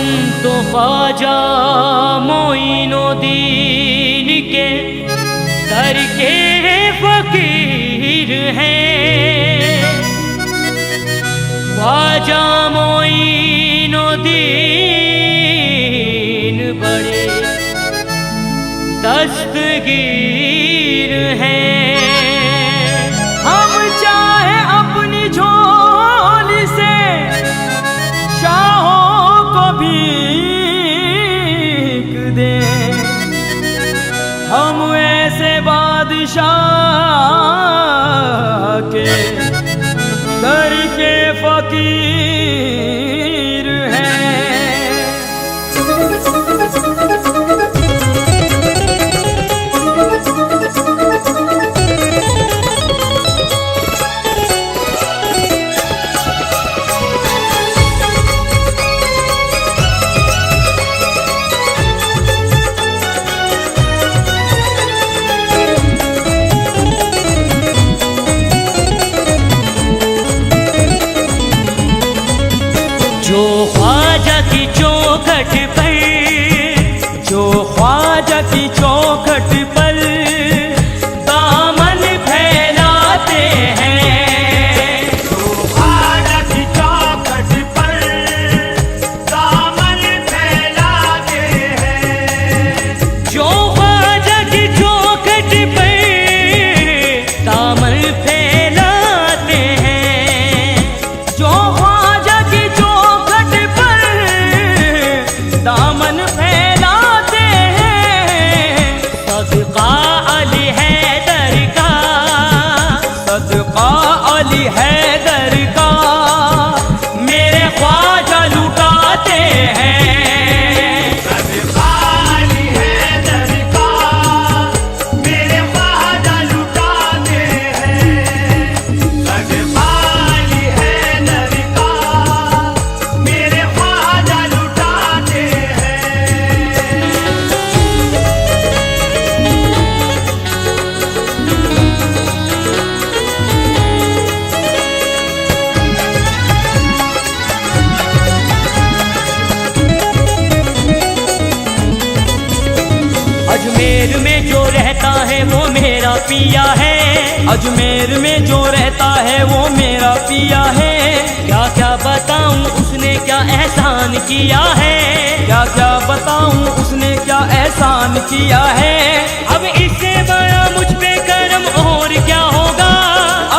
हम तो ख्वाजा मोइनुद्दीन के दर के फकीर हैं। ख्वाजा मोइनुद्दीन बड़े दस्तगीर हैं। हम चाहे अपनी झोली से शाहों को भीख दें, हम ऐसे बादशाह के दर के फकीर हैं। जो ख्वाजा की चौखट पर, जो ख्वाजा की चौखट पर दामन फैलाते हैं, जो ख्वाजा की चौखट पर दामन फैलाते हैं, जो ख्वाजा की चौखट पर दामन फैलाते हैं, जो ख्वाजा की दामन फैलाते हैं। सदका अली हैदर का, सदका अली हैदर का मेरे ख्वाजा लुटाते हैं। सदका अली हैदर का मेरे ख्वाजा लुटाते हैं। सदका अली हैदर का मेरे ख्वाजा लुटाते हैं। अजमेर में जो रहता है वो मेरा पिया है, अजमेर में जो रहता है वो मेरा पिया है। क्या क्या बताऊं उसने क्या एहसान किया है, क्या क्या बताऊं उसने क्या एहसान किया है। अब इससे बड़ा मुझ पे करम और क्या होगा,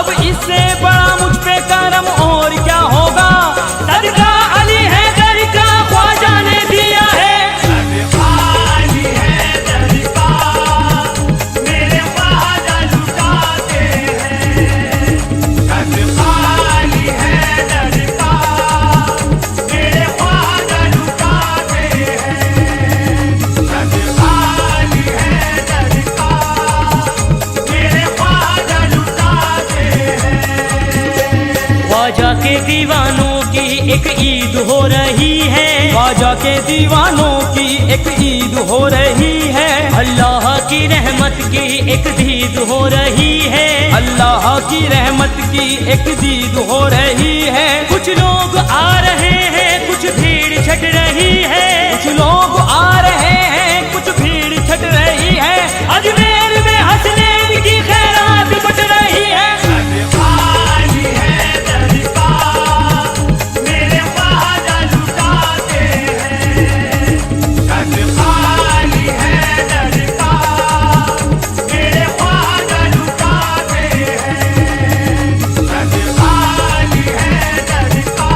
अब इससे बड़ा मुझ पे करम और क्या होगा। सदका अली हैदर का ख्वाजा ने दिया है। सदका अली हैदर का मेरे ख्वाजा लुटाते हैं। सदका अली हैदर का मेरे ख्वाजा लुटाते हैं। सदका अली हैदर का मेरे ख्वाजा लुटाते हैं। ख्वाजा के दीवानों की एक ईद हो रही है, ख्वाजा के दीवानों की एक ईद हो रही है। अल्लाह की रहमत की एक दीद हो रही है, अल्लाह की रहमत की एक दीद हो रही है। कुछ लोग आ रहे हैं, कुछ भीड़ छट रही है, कुछ लोग आ रहे हैं, कुछ भीड़ छट रही है। अजमेर में हसनैन की खैरात बट रही है। सदका अली हैदर का मेरे ख्वाजा लुटाते हैं। सदका अली हैदर का मेरे ख्वाजा लुटाते हैं। सदका अली हैदर का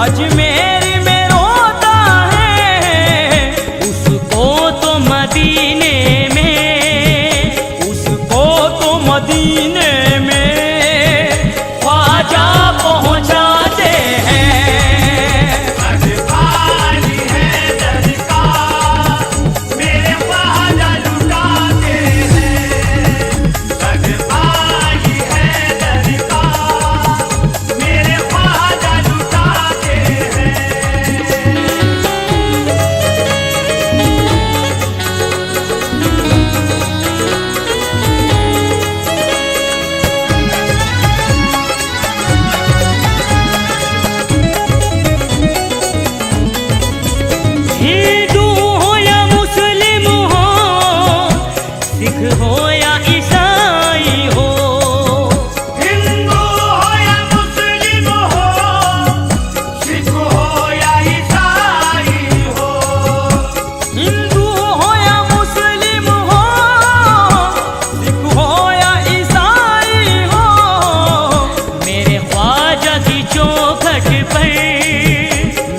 अजमेर में रोता है, उसको तो मदीने में, उसको तो मदीने में ख्वाजा पहुँचाते हैं। घर खाली है दर का, मेरे ख्वाजा लुटाते हैं। घर खाली है दर का, मेरे ख्वाजा लुटाते हैं। हिंदू हो या मुस्लिम हो, सिख हो या ईसाई हो, हिंदू हो या मुस्लिम हो, सिख हो या ईसाई हो। हिंदू हो या मुस्लिम हो, सिख हो या ईसाई हो, मेरे ख्वाजा की चौखट पर,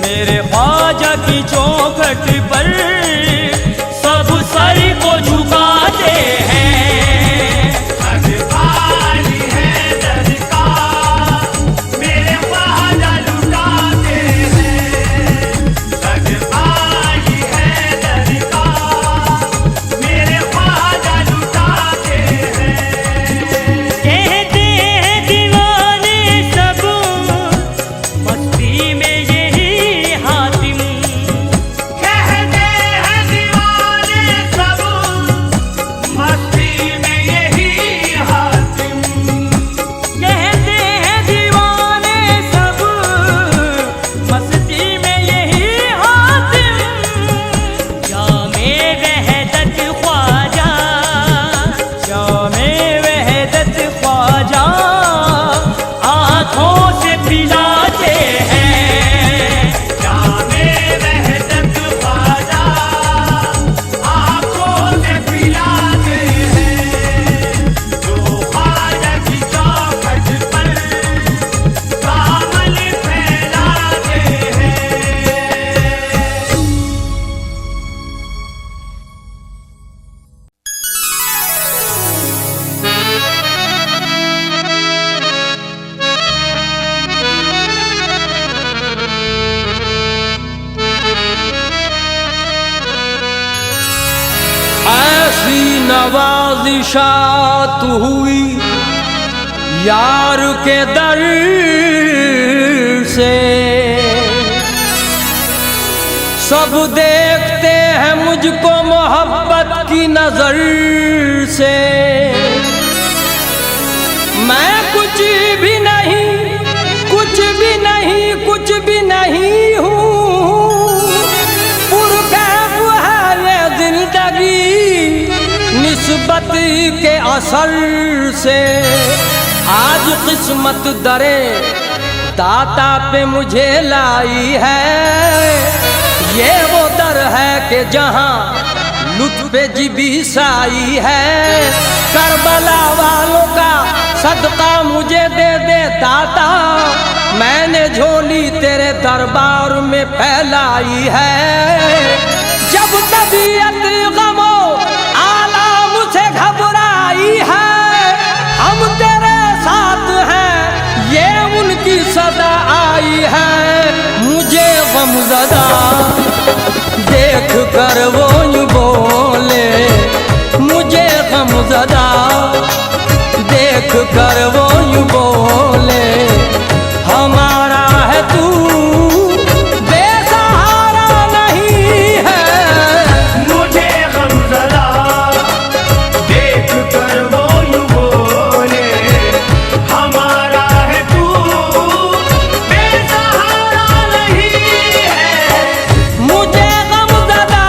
मेरे ख्वाजा की चौखट पर सब सर को झुकाते हैं। घर खाली है दर का, मेरे ख्वाजा लुटाते हैं। घर खाली है दर का, मेरे ख्वाजा लुटाते हैं। कहते हैं दीवाने सब, मस्ती में यही हातिम, कहते हैं दीवाने सब, मस्ती में यही हातिम। कहते हैं दीवाने सब, मस्ती में यही हातिम। जामे वहदत ख्वाजा, जामे वहदत ख्वाजा आँखों से पिलाते हैं। जामे वहदत ख्वाजा आँखों से पिलाते हैं। जो ख्वाजा की चौखट पर दामन फैलाते हैं। ऐसी नवाजिशात हुई यार के दर से, सब देखते हैं मुझको मोहब्बत की नजर से। मैं कुछ भी नहीं, कुछ भी नहीं, कुछ भी नहीं हूँ। पुरकैफ है ये जिंदगी निस्बत के असर से। आज किस्मत दरे दाता पे मुझे लाई है, ये वो दर है कि जहाँ लुत्फ़ जिबी साई है। करबला वालों का सदका मुझे दे दे दाता, मैंने झोली तेरे दरबार में फैलाई है। जब तबीयत गमो आलाम से घबराई है, हम तेरे साथ हैं ये उनकी सदा आई है। मुझे गमज़दा देख कर वो यूं बोले, मुझे गमज़दा देख कर वो यूं बोले, हमारा है तू बेसहारा नहीं है। मुझे गमज़दा देख कर वो यूं बोले, हमारा है तू बेसहारा नहीं है। मुझे गमज़दा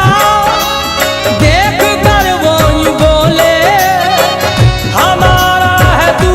देख कर वो यूं बोले, हमारा है तू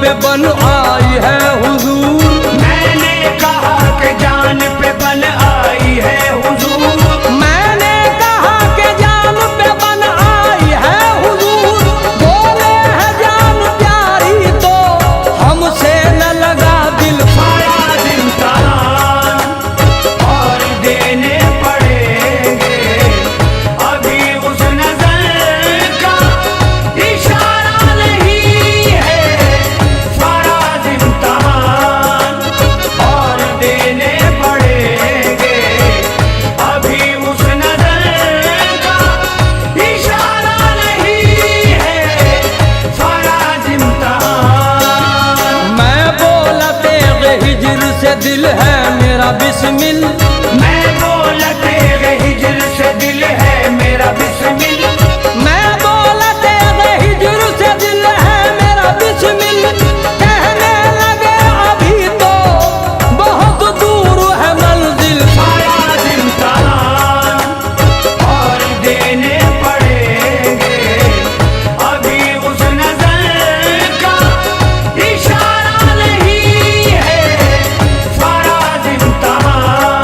पे बन आई है हुजूर। मैंने कहा कि जान पे बन आई है हुजूर। मैंने कहा कि जान पे बन आई है हुजूर। बोले है जान प्यारी तो हमसे न लगा दिल। फराज इम्तिहान और देने पड़ेंगे, अभी उस नजर का इशारा नहीं है। फराज इम्तिहान और देने पड़ेंगे, अभी उस नजर का इशारा नहीं है। फराज इम्तिहान। मैं बोला तेरे हिज्र से दिल है मेरा बिस्मिल। मैं बोला तेरे हिज्र से दिल है मेरा बिस्मिल। मैं बोला तेरे हिज्र से दिल है मेरा बिस्मिल। कहने लगे अभी तो बहुत दूर है मंजिल। फराज इम्तिहान और देने पड़ेंगे, अभी उस नजर का इशारा नहीं है। फराज इम्तिहान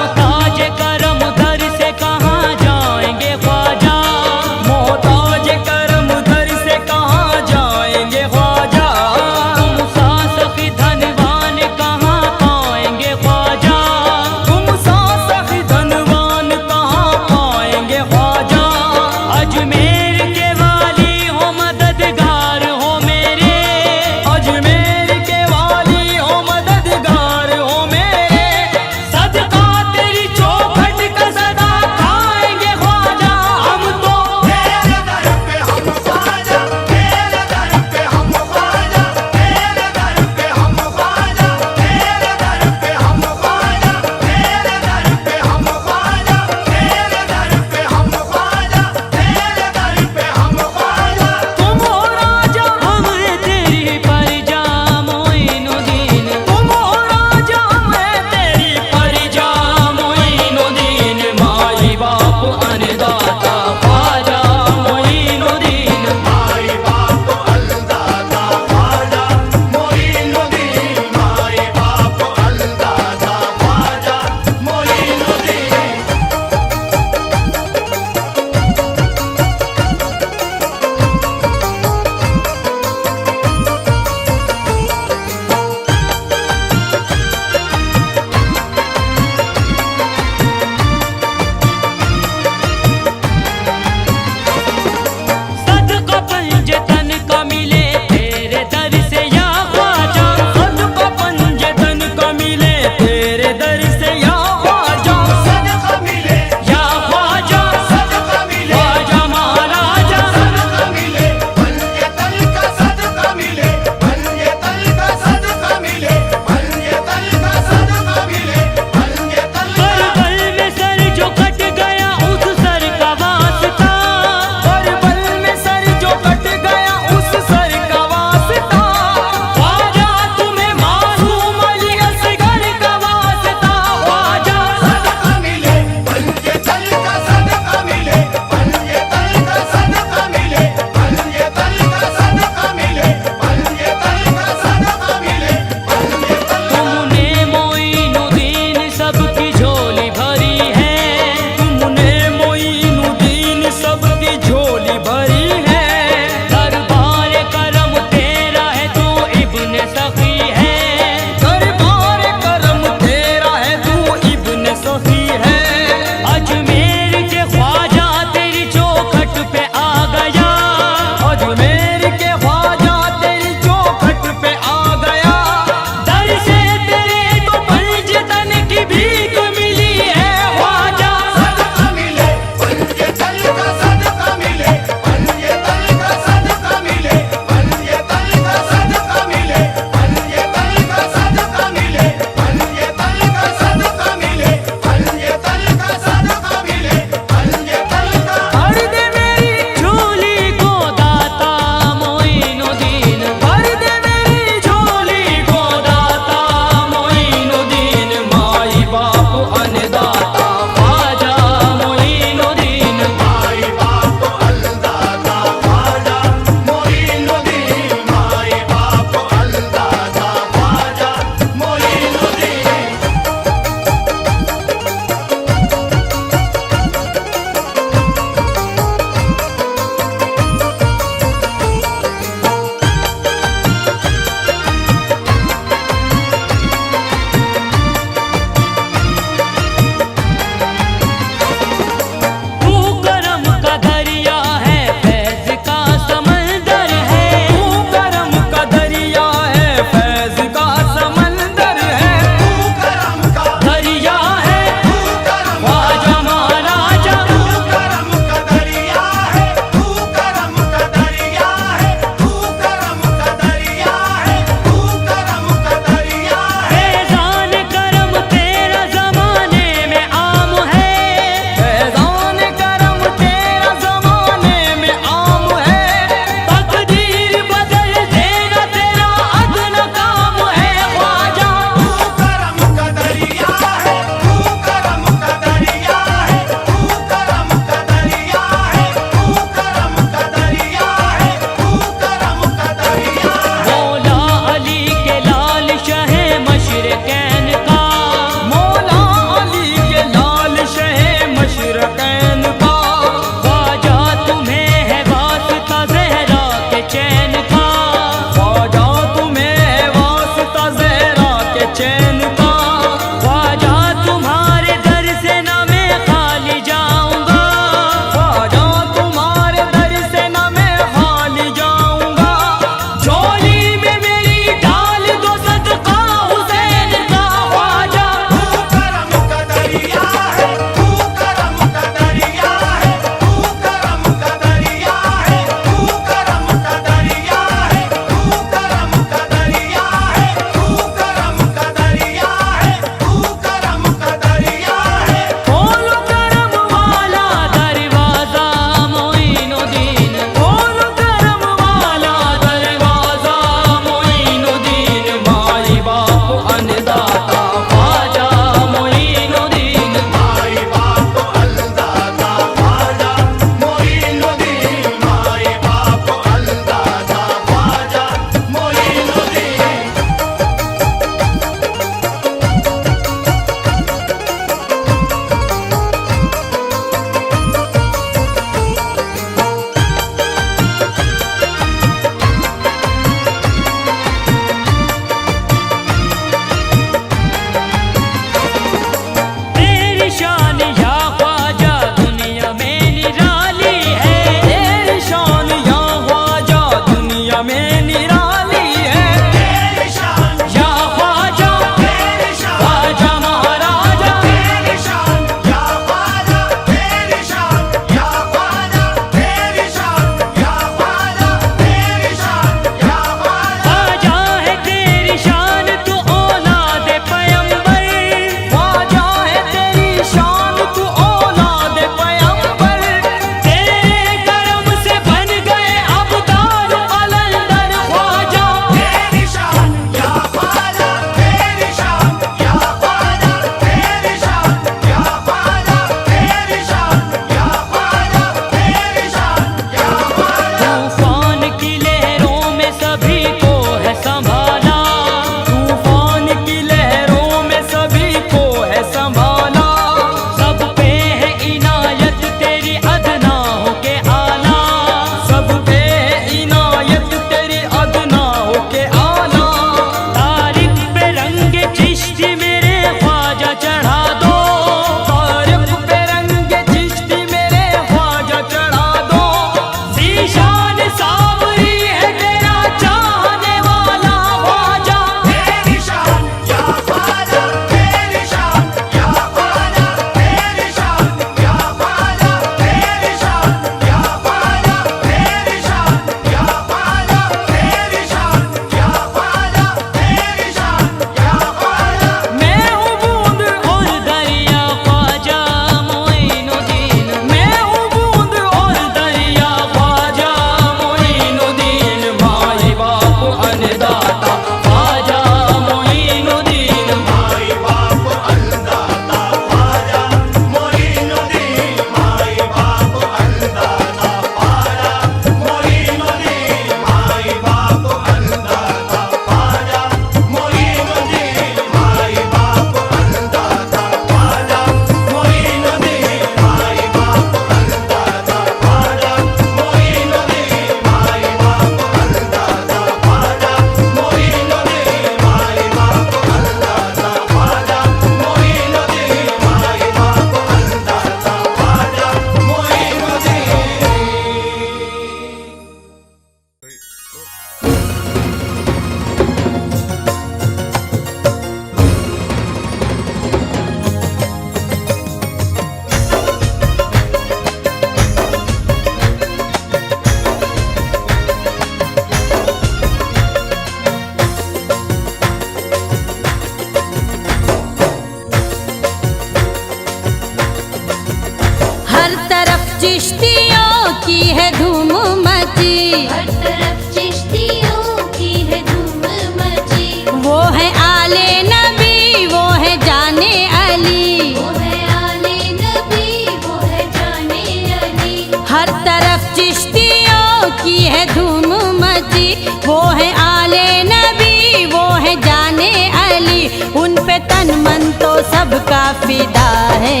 है धूम मची, हर तरफ चिश्तियों की है धूम मची। वो है आले नबी, वो है जाने अली, वो है आले नबी, वो है जाने अली। हर तरफ चिश्तियों की है धूम मची। वो है आले नबी, वो है जाने अली। उन पे तन मन तो सबका फिदा है,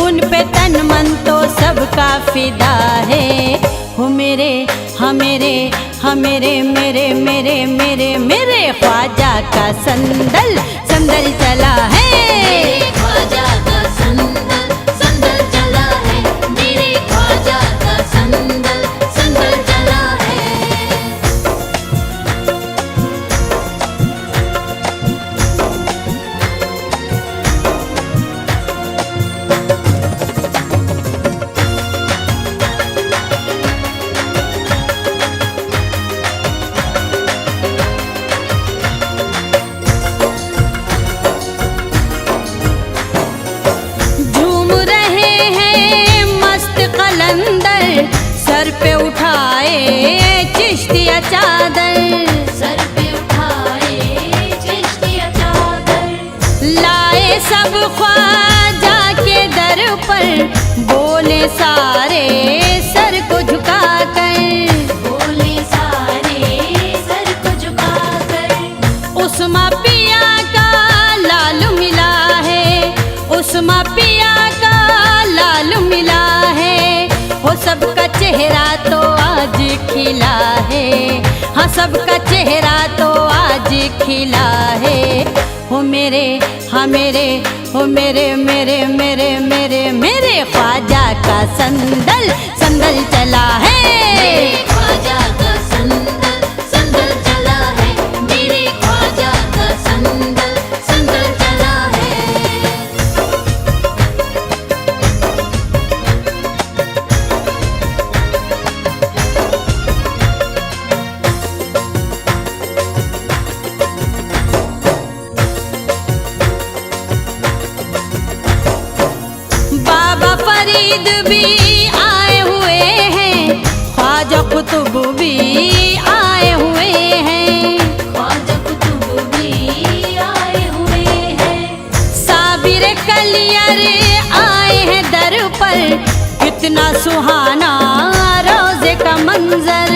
उन पे तन मन तो सबका फिदा है। हो मेरे मेरे मेरे मेरे मेरे मेरे ख्वाजा का संदल संदल चला है। मेरे ख्वाजा का संदल संदल चला है, मेरे ख्वाजा का संदल संदल चला है। झूम रहे हैं मस्त कलंदर, सर पे उठाए चिश्तिया चादर, सर पे उठाए चिश्तिया चादर। लाए सब ख्वाजा के दर पर, बोले सारे सर को झुकाकर, बोले सारे सर को झुकाकर। उस्मा पिया का लाल मिला है, उस्मा पिया का लाल मिला है। वो सबका चेहरा तो आज खिला है, हाँ सबका चेहरा तो आज खिला है। हो मेरे हो मेरे मेरे मेरे मेरे मेरे ख्वाजा का संदल संदल चला है। मेरे ख्वाजा का संदल संदल चला है, मेरे ख्वाजा का संदल संदल चला है। बाबा फरीद भी आए हुए हैं, ख्वाजा कुतुब भी आए हुए हैं, ख्वाजा कुतुब भी आए हुए हैं। साबिर कलियर आए हैं दर पर, कितना सुहाना रोजे का मंजर,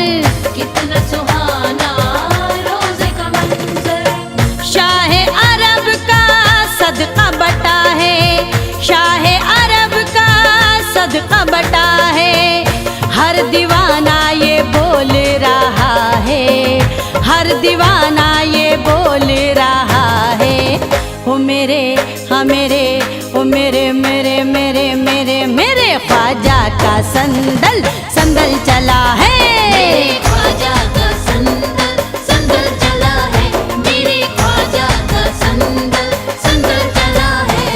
कितना सुहाना रोज़े का मंजर। शाह अरब का सदका बटा है, शाह अरब का सदका बटा है। हर दीवाना ये बोल रहा है, हर दीवाना ये बोल रहा है। हो मेरे हो मेरे मेरे मेरे मेरे मेरे ख्वाजा का संदल संदल चला है। मेरे ख्वाजा का संदल संदल चला है, मेरे ख्वाजा का संदल संदल चला है।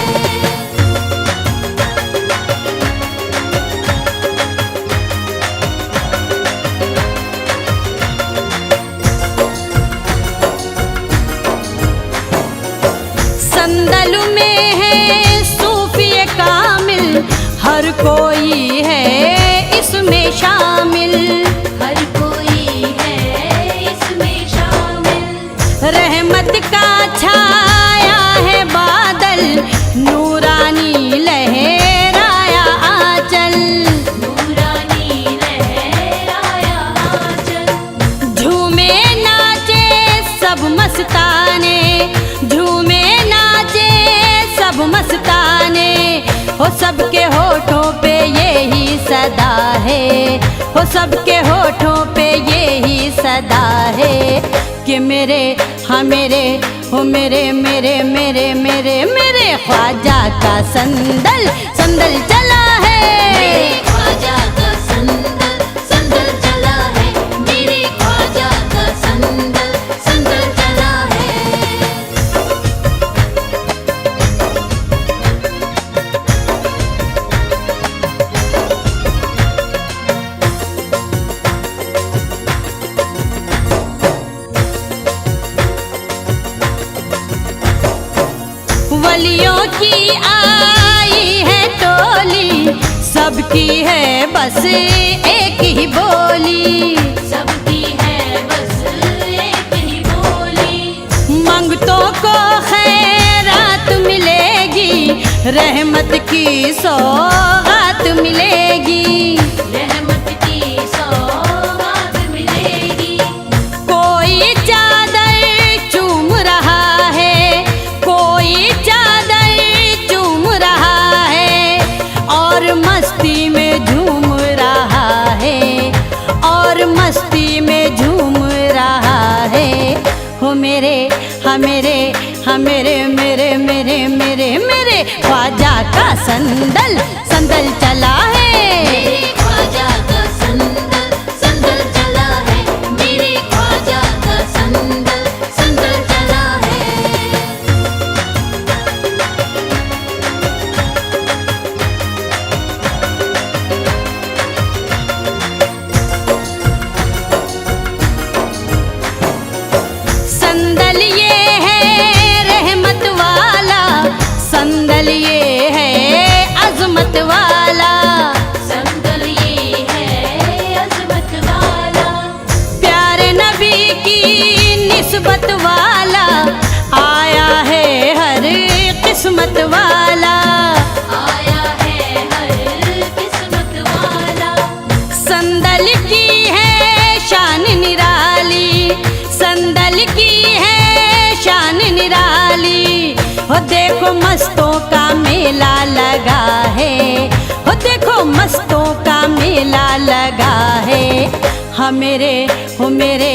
संदल में है सूफी कामिल, हर कोई है इसमें शामिल, हर कोई है इसमें शामिल। रहमत का छाया है बादल, नूरानी लहराया आंचल, नूरानी लहराया आंचल। झूमे नाचे सब मस्ताने, झूमे नाचे सब मस्ताने। हो सबके होठों पे यही सदा है, हो सबके होठों पे यही सदा है कि मेरे हो मेरे मेरे मेरे मेरे मेरे ख्वाजा का संदल संदल चला है। मेरे ख्वाजा का संदल संदल चला है, मेरे ख्वाजा का संदल संदल चला है। वलियों की आई है टोली, सबकी है बस एक ही बोली, सबकी है बस एक ही बोली। मंगतों को खैरात मिलेगी, रहमत की सौगात मिलेगी, रहमत की सौगात मिलेगी। कोई चादर चूम रहा है, कोई चादर चूम रहा है, और मस्ती में झूम रहा है, और मस्ती में झूम रहा है। हो मेरे हाँ मेरे हाँ मेरे मेरे मेरे मेरे मेरे ख्वाजा का संदल संदल चला है। मेरे ख्वाजा का संदल संदल चला है, मेरे ख्वाजा का संदल संदल चला है। संदल ये है रहमत वाला, संदल ये है अजमत वाला, संदल ये है अजमत वाला। प्यारे नबी की निस्बत वाला, आया है हर किस्मत वाला, आया है हर किस्मत वाला। संदल की है शान निराली, संदल की है शान निराली। हो देखो मस्तों का मेला लगा है, हो देखो मस्तों का मेला लगा है। हाँ मेरे हो मेरे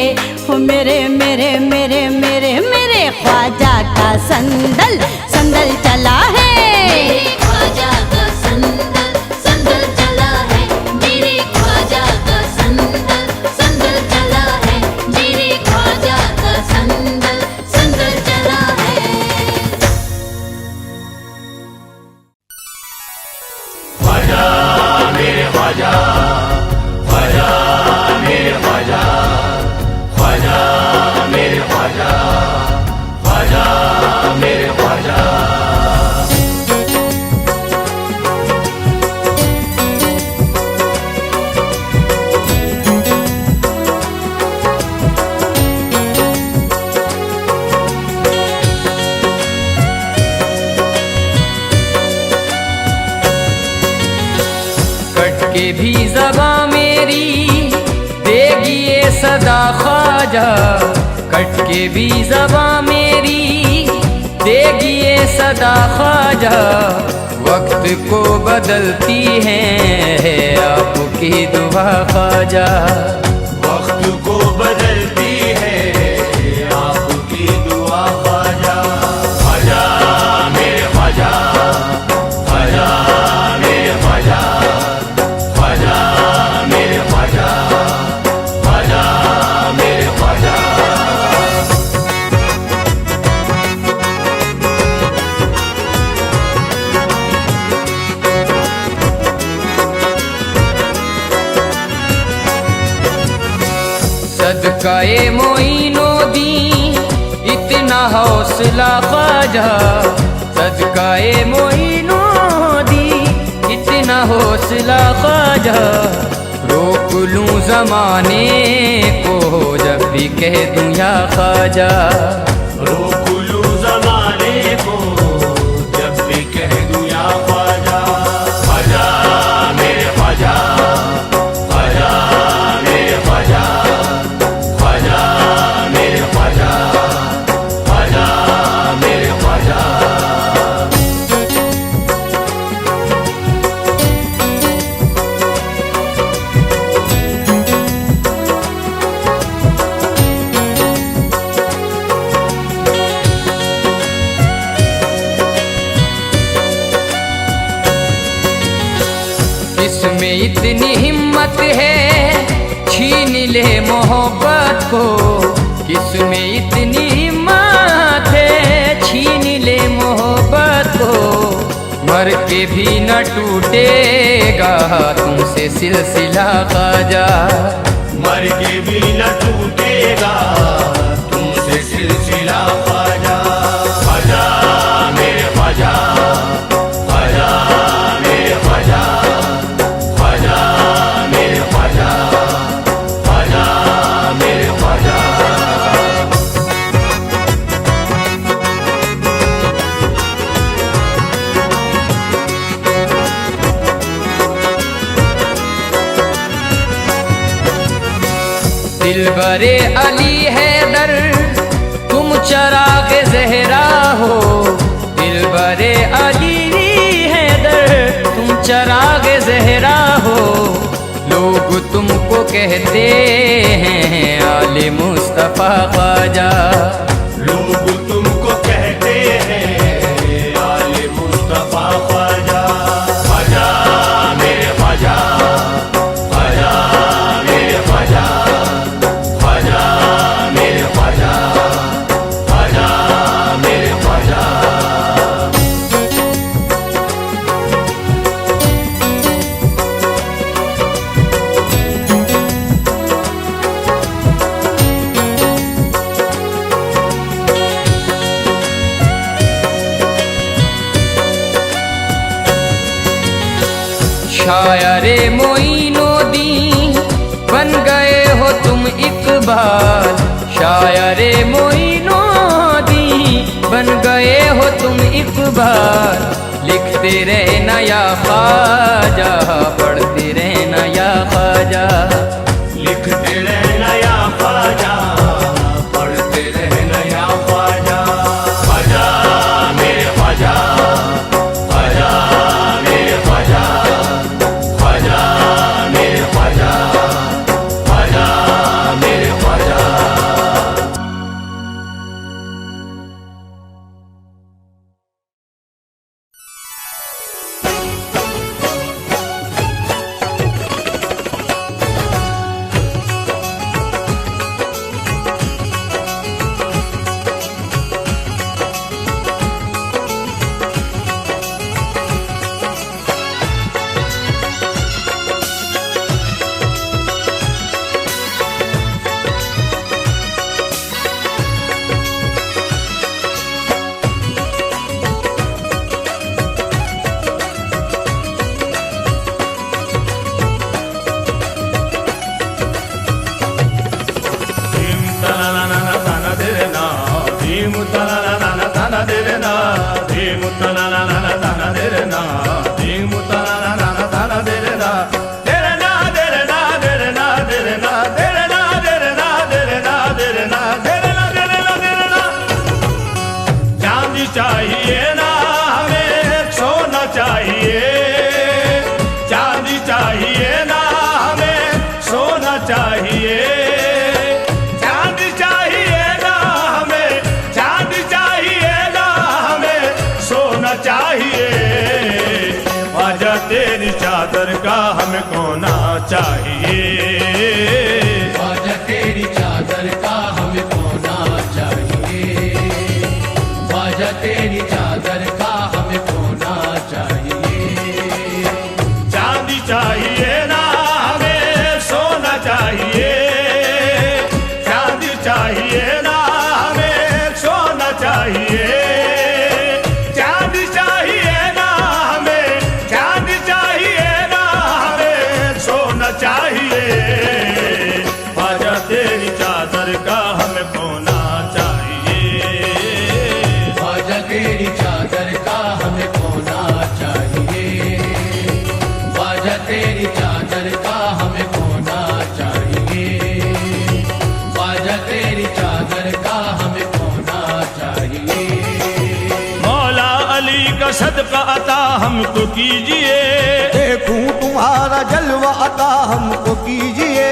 हो मेरे मेरे मेरे मेरे मेरे ख्वाजा का संदल संदल चला है। मेरे ख्वाजा का संदल संदल चला है, मेरे ख्वाजा का संदल संदल चला है, मेरे ख्वाजा का संदल संदल चला है। ख्वाजा मेरे ख्वाजा, ख्वाजा मेरे ख्वाजा, ख्वाजा मेरे ख्वाजा, ख्वाजा मेरे ख्वाजा। कट के भी ज़बां मेरी देगी ये सदा ख्वाजा, कट के भी ज़बां मेरी देगी ये सदा ख्वाजा। वक्त को बदलती है आपकी दुआ ख्वाजा, वक्त को बदलती है आपकी दुआ ख्वाजा। ख्वाजा मेरे ख्वाजा, ख्वाजा मेरे ख्वाजा, ख्वाजा मेरे ख्वाजा, ख्वाजा मेरे ख्वाजा। सदकाए मोइनो दी इतना हौसला ख्वाजा, सदकाए मोइनो दी इतना हौसला ख्वाजा। रोक लूं ज़माने को जब भी कह दूं या ख्वाजा, रोक लूं ज़माने को जब भी कह दूं या ख्वाजा। ख्वाजा मेरे ख्वाजा, ख्वाजा मेरे ख्वाजा, ख्वाजा मेरे ख्वाजा, ख्वाजा मेरे ख्वाजा। इसमें इतनी हिम्मत है छीन ले मोहब्बत को, किसमें इतनी हिम्मत है छीन ले मोहब्बत को। मर के भी न टूटेगा तुमसे सिलसिला ख्वाजा, मर के भी न टूटेगा तुमसे सिलसिला ख्वाजा। ख्वाजा मेरे ख्वाजा, ख्वाजा मेरे ख्वाजा, दिलबरे अली हैदर तुम चराग ज़हरा हो, दिलबरे अली हैदर तुम चराग ज़हरा हो। लोग तुमको कहते हैं आले मुस्तफ़ा ख्वाजा, लोग तुमको कहते हैं आले मुस्तफा ख्वाजा। ख्वाजा मेरे ख्वाजा, ख्वाजा मेरे ख्वाजा, ख्वाजा मेरे ख्वाजा, ख्वाजा मेरे ख्वाजा। शायरे मोइनुद्दीन बन गए हो तुम इकबाल, शायरे मोइनुद्दीन बन गए हो तुम इकबाल। लिखते रहना या ख्वाजा, पढ़ते रहना या ख्वाजा, लिखते रहना या ख्वाजा, पढ़ते रहना या ख्वाजा। ख्वाजा मेरे ख्वाजा, ख्वाजा मेरे ख्वाजा, ख्वाजा मेरे ख्वाजा, ख्वाजा मेरे ख्वाजा। चांदी चाहिए ना हमें सोना चाहिए, चांदी चाहिए ना हमें सोना चाहिए, चांदी चाहिए ना हमें, चांदी चाहिए ना हमें सोना चाहिए। ख्वाजा तेरी चादर का हमें कोना चाहिए, ख्वाजा तेरी चादर का हमें कोना चाहिए, ख्वाजा तेरी चादर का हमें कोना चाहिए। चांदी चाहिए ना हमें सोना चाहिए, चांदी चाहिए ना हमें सोना चाहिए, चांदी चाहिए ना हमें, चांदी चाहिए ना हमें सोना चाहिए। ख्वाजा तेरी चादर का हमें कोना चाहिए, ख्वाजा तेरी चादर का हमें कोना चाहिए, ख्वाजा तेरी चादर का हमें कोना चाहिए, ख्वाजा तेरी चादर का हमें कोना चाहिए। मौला अली का सदका अता हमको कीजिए, देखूं तुम्हारा जलवा अता हमको कीजिए,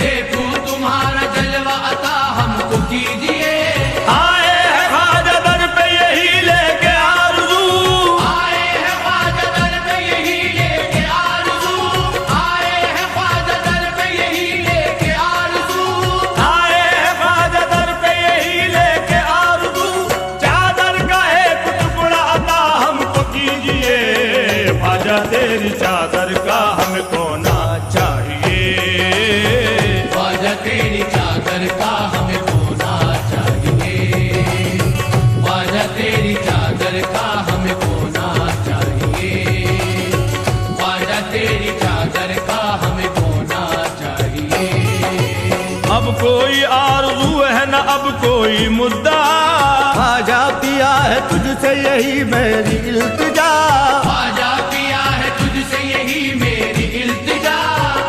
देखूं तुम्हारा जलवा अता हमको कीजिए। आए हैं ख्वाजा दर पे यही लेके आरज़ू, आए हैं ख्वाजा दर पे यही लेके आरज़ू, आए हैं ख्वाजा दर पे यही लेके आरज़ू, आए हैं ख्वाजा दर पे यही लेके आरज़ू। चादर का एक टुकड़ा अता हमको कीजिए, ख्वाजा तेरी चादर का हमें कोना चाहिए, ख्वाजा तेरी चादर का हमें कोना चाहिए, ख्वाजा तेरी चादर का हमें कोना चाहिए, ख्वाजा तेरी चादर का हमें कोना चाहिए। अब कोई आरज़ू है न अब कोई मुद्दा, ख्वाजा पिया है तुझसे यही मेरी इल्तिजा, ख्वाजा पिया है तुझसे यही मेरी इल्तिजा।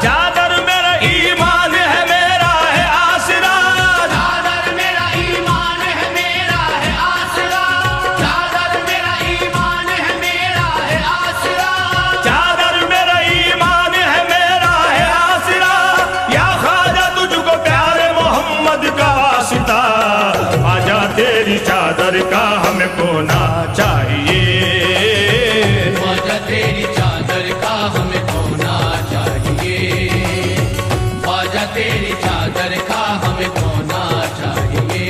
चादर मेरा ईमान है, मेरा है आस चादर का हमें कोना चाहिए। ख्वाजा तेरी चादर का हमें खोना चाहिए। ख्वाजा तेरी चादर का हमें खोना चाहिए।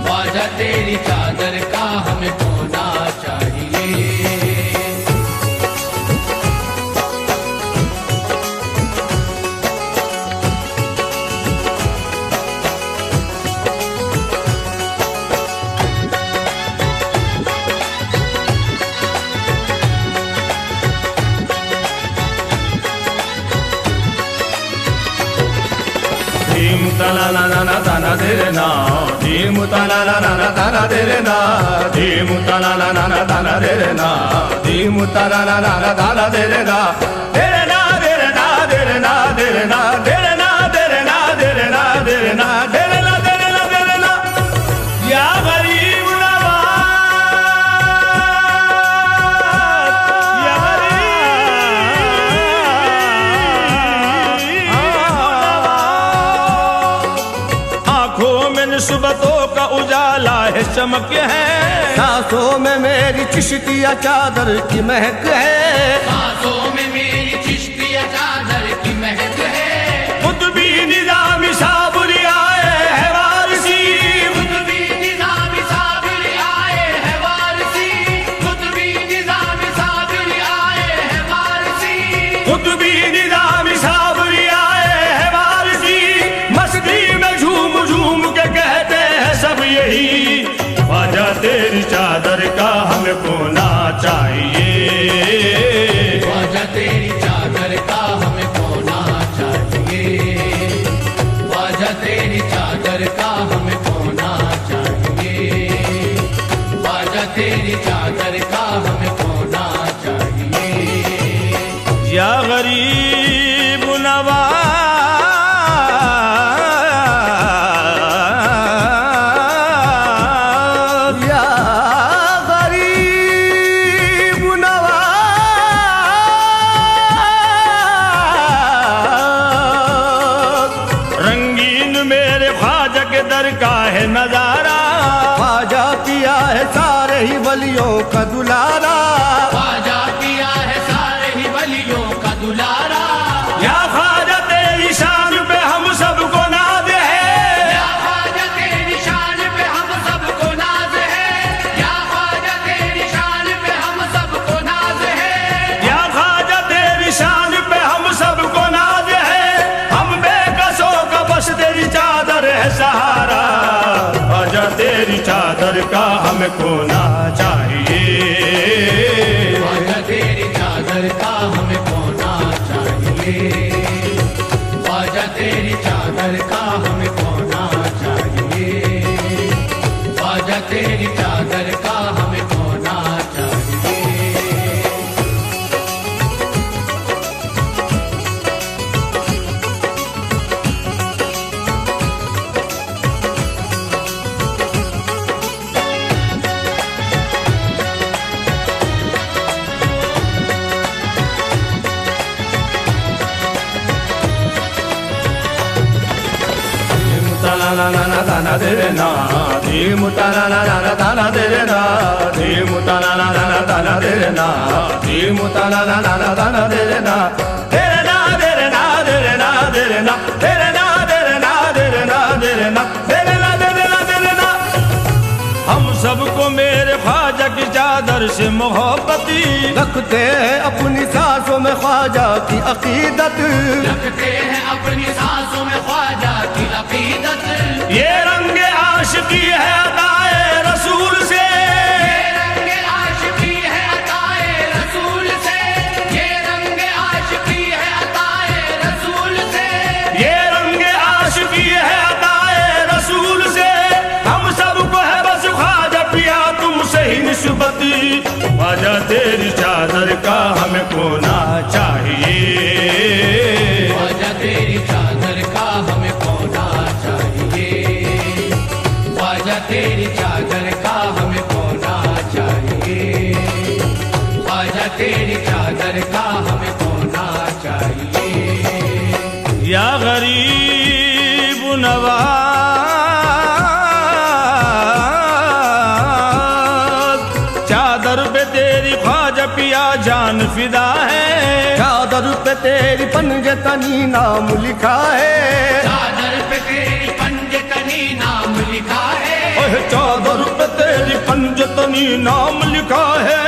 ख्वाजा तेरी चादर का हमें खोना चाहिए। धीम तना ना ना ना तना तेरे ना, धीम तना ना ना ना तना तेरे ना, धीम तना ना ना ना तना तेरे ना, धीम तना ना ना ना तना तेरे ना, तेरे ना तेरे ना तेरे ना तेरे ना तेरे ना तेरे ना तेरे ना तेरे ना तेरे ना तेरे ना तेरे ना या गरीब नवाज, या निस्बतों का उजाला है, चमक है, सांसों में मेरी चिश्तिया चादर की महक है, सांसों में मेरी चिश्तिया चादर की महक है। कुतुबी निज़ामी साबरी आए है वारसी, कुतुबी निज़ामी साबिर आए है वारसी। कुतुबी निज़ामी साबिर आए है वारसी। कुतुबी निज़ामी साबरी आए है वारसी, मस्ती में झूम झूम के कहते हैं सब यही, ख्वाजा तेरी चादर का हमें कोना चाहिए। ख्वाजा तेरी चादर का हमें खोना चाहिए। ख्वाजा तेरी चादर का हमें खोना चाहिए। ख्वाजा तेरी चादर का हमें खोना चाहिए। या गरीब नवाज, या गरीब नवाज, रंगीन मेरे ख्वाजा के दर का है नजारा, ख्वाजा किया है सारे ही वलियों का दुलारा, ख्वाजा किया है सारे ही वलियों का दुलारा। या ख्वाजा तेरी शान पे हम सबको नाज है, या ख्वाजा तेरी शान पे हम सबको नाज है। या ख्वाजा तेरी शान पे हम सबको नाज है। या ख्वाजा तेरी शान पे हम सबको नाज है, हम बेकसों का बस तेरी चादर है सहारा, ख्वाजा तेरी चादर का हमें कोना चाहिए। ख्वाजा तेरी चादर का हमें खोना चाहिए। ख्वाजा तेरी चादर का हमें खोना चाहिए। ख्वाजा तेरी चादर का हमें खोना चाहिए। तना ना ना ना तना तेरे ना, धीम तना ना ना ना तना तेरे ना, धीम तना ना ना ना तना तेरे ना, धीम तना ना ना ना तना तेरे ना, तेरे ना तेरे ना तेरे ना तेरे ना तेरे ना तेरे ना तेरे ना तेरे ना तेरे ना तेरे ना तेरे ना। हम सबको मेरे ख्वाजा की चादर से मोहब्बती, रखते हैं अपनी सांसों में ख्वाजा की अकीदत, रखते हैं अपनी सांसों में ख्वाजा की अकीदत। ये रंग आशिकी है अताए रसूल से, ये रंग आशिकी है अताए रसूल से। ये रंग आशिकी है अताए रसूल से। ये रंग आशिकी है अताए रसूल से, हम सबको है बस ख्वाजा पिया तुमसे ही निस्बती, ख्वाजा तेरी चादर का हमें कोना चाहिए। ख्वाजा तेरी चादर का हमें खोना चाहिए। ख्वाजा तेरी चादर का हमें खोना चाहिए। ख्वाजा तेरी चादर का हमें खोना चाहिए। या गरीब नवाज, जान फिदा है। चादर पे तेरी पंजतनी नाम लिखा है। चादर पे तेरी पंजतनी नाम लिखा है। ओह चादर पे तेरी पंजतनी नाम लिखा है।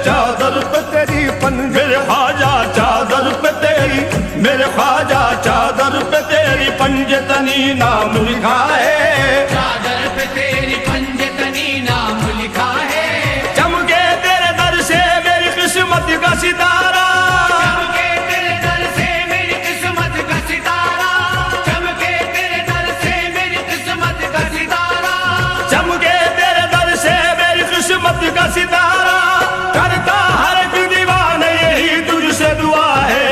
चादर पे तेरी मेरे ख्वाजा चादर पे तेरी, मेरे ख्वाजा चादर पे तेरी पंजतनी नाम लिखा है। चादर पे तेरी पंजतनी नाम लिखा है। चमके तेरे दर से मेरी किस्मत का सितारा। चमके तेरे दर से मेरी किस्मत का सितारा। चमके तेरे दर से मेरी किस्मत का सितारा। चमके तेरे दर से मेरी किस्मत का सितारा। करता हर एक दीवाना यही तुझसे दुआ है।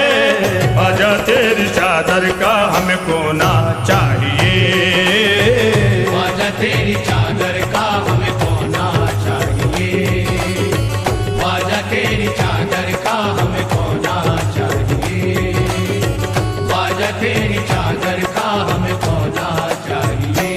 ख्वाजा तेरी चादर का हमें खोना चाहिए। ख्वाजा तेरी चादर का हमें खोना चाहिए। ख्वाजा तेरी चादर का हमें खोना चाहिए। ख्वाजा तेरी चादर का हमें खोना चाहिए।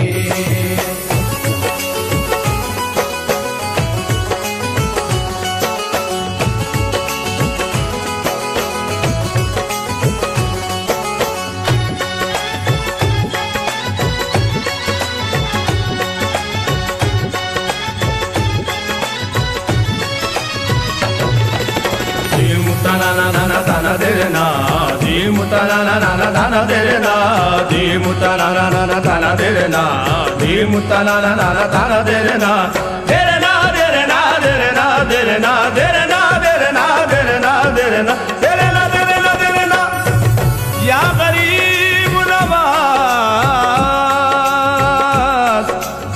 या गरीब नवाज।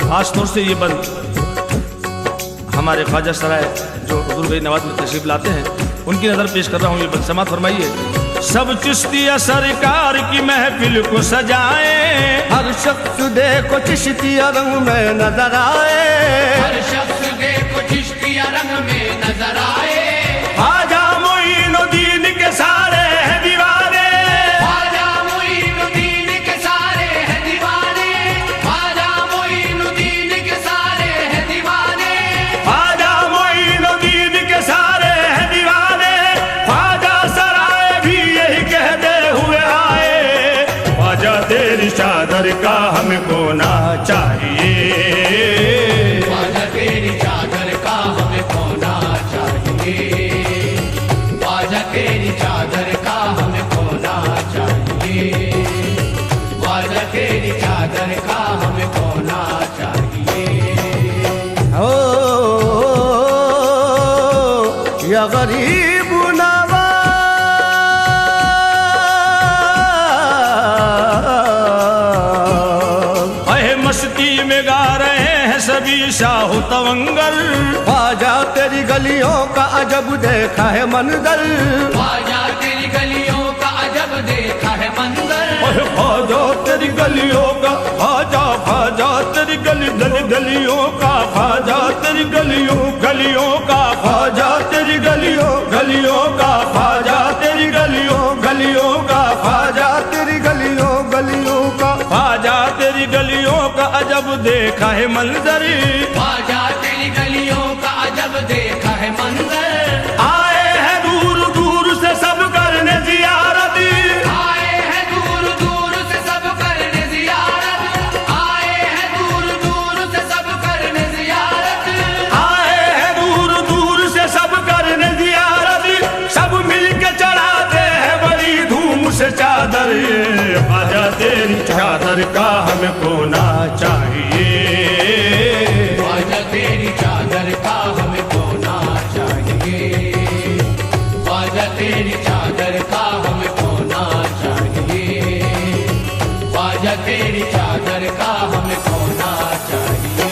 खासतौर से ये बंद हमारे ख्वाजा सराय जो हुजूर गरीब नवाज में तशरीफ लाते हैं उनकी नजर पेश कर रहा हूँ। ये बंद समात फरमाइए। सब चिश्तिया सरकार की महफिल को सजाए। हर शख्स देखो चिश्तिया रंग में नजर आए। हर शख्स देखो चिश्तिया रंग में नजर आए। ख्वाजा मोइनुद्दीन के सारे हैं दीवाने। ख्वाजा मोइनुद्दीन के सारे हैं दीवाने। ख्वाजा मोइनुद्दीन के सारे हैं दीवाने। ख्वाजा मोइनुद्दीन के सारे हैं दीवाने। ख्वाजा सराय भी यही कहते हुए आए। ख्वाजा तेरी चादर का हमें खोना चाहिए। ख्वाजा तेरी चादर का हमें खोना चाहिए। ख्वाजा तेरी चादर का हमें खोना चाहिए। ख्वाजा तेरी चादर का हमें खोना चाहिए। ओ या गरीब नवाज। अहे मस्ती में गा रहे हैं सभी शाह तवंगर। ख्वाजा तेरी गलियों का अजब देखा है मंजर। ख्वाजा तेरी गलियों का अजब देखा है मंजर। अहे ख्वाजा तेरी गलियों का ख्वाजा तेरी गलियों का ख्वाजा तेरी गलियों का ख्वाजा तेरी गलियों का ख्वाजा तेरी गलियों का ख्वाजा तेरी गलियों का ख्वाजा तेरी गलियों का अजब देखा है मंजर। ख्वाजा तेरी गलियों का अजब देखा है मंजर। आए हैं दूर दूर से सब करने जियारत। आए हैं दूर दूर से सब करने जियारत। आए हैं दूर दूर से सब करने जियारत। आए हैं दूर दूर से सब करने जियारत। सब मिलके चढ़ाते हैं बड़ी धूम से चादर। ख्वाजा तेरी चादर का हमें खोना चाहिए। ख्वाजा तेरी चादर का हमें खोना चाहिए। ख्वाजा तेरी चादर का हमें खोना चाहिए। ख्वाजा तेरी चादर का हमें खोना चाहिए।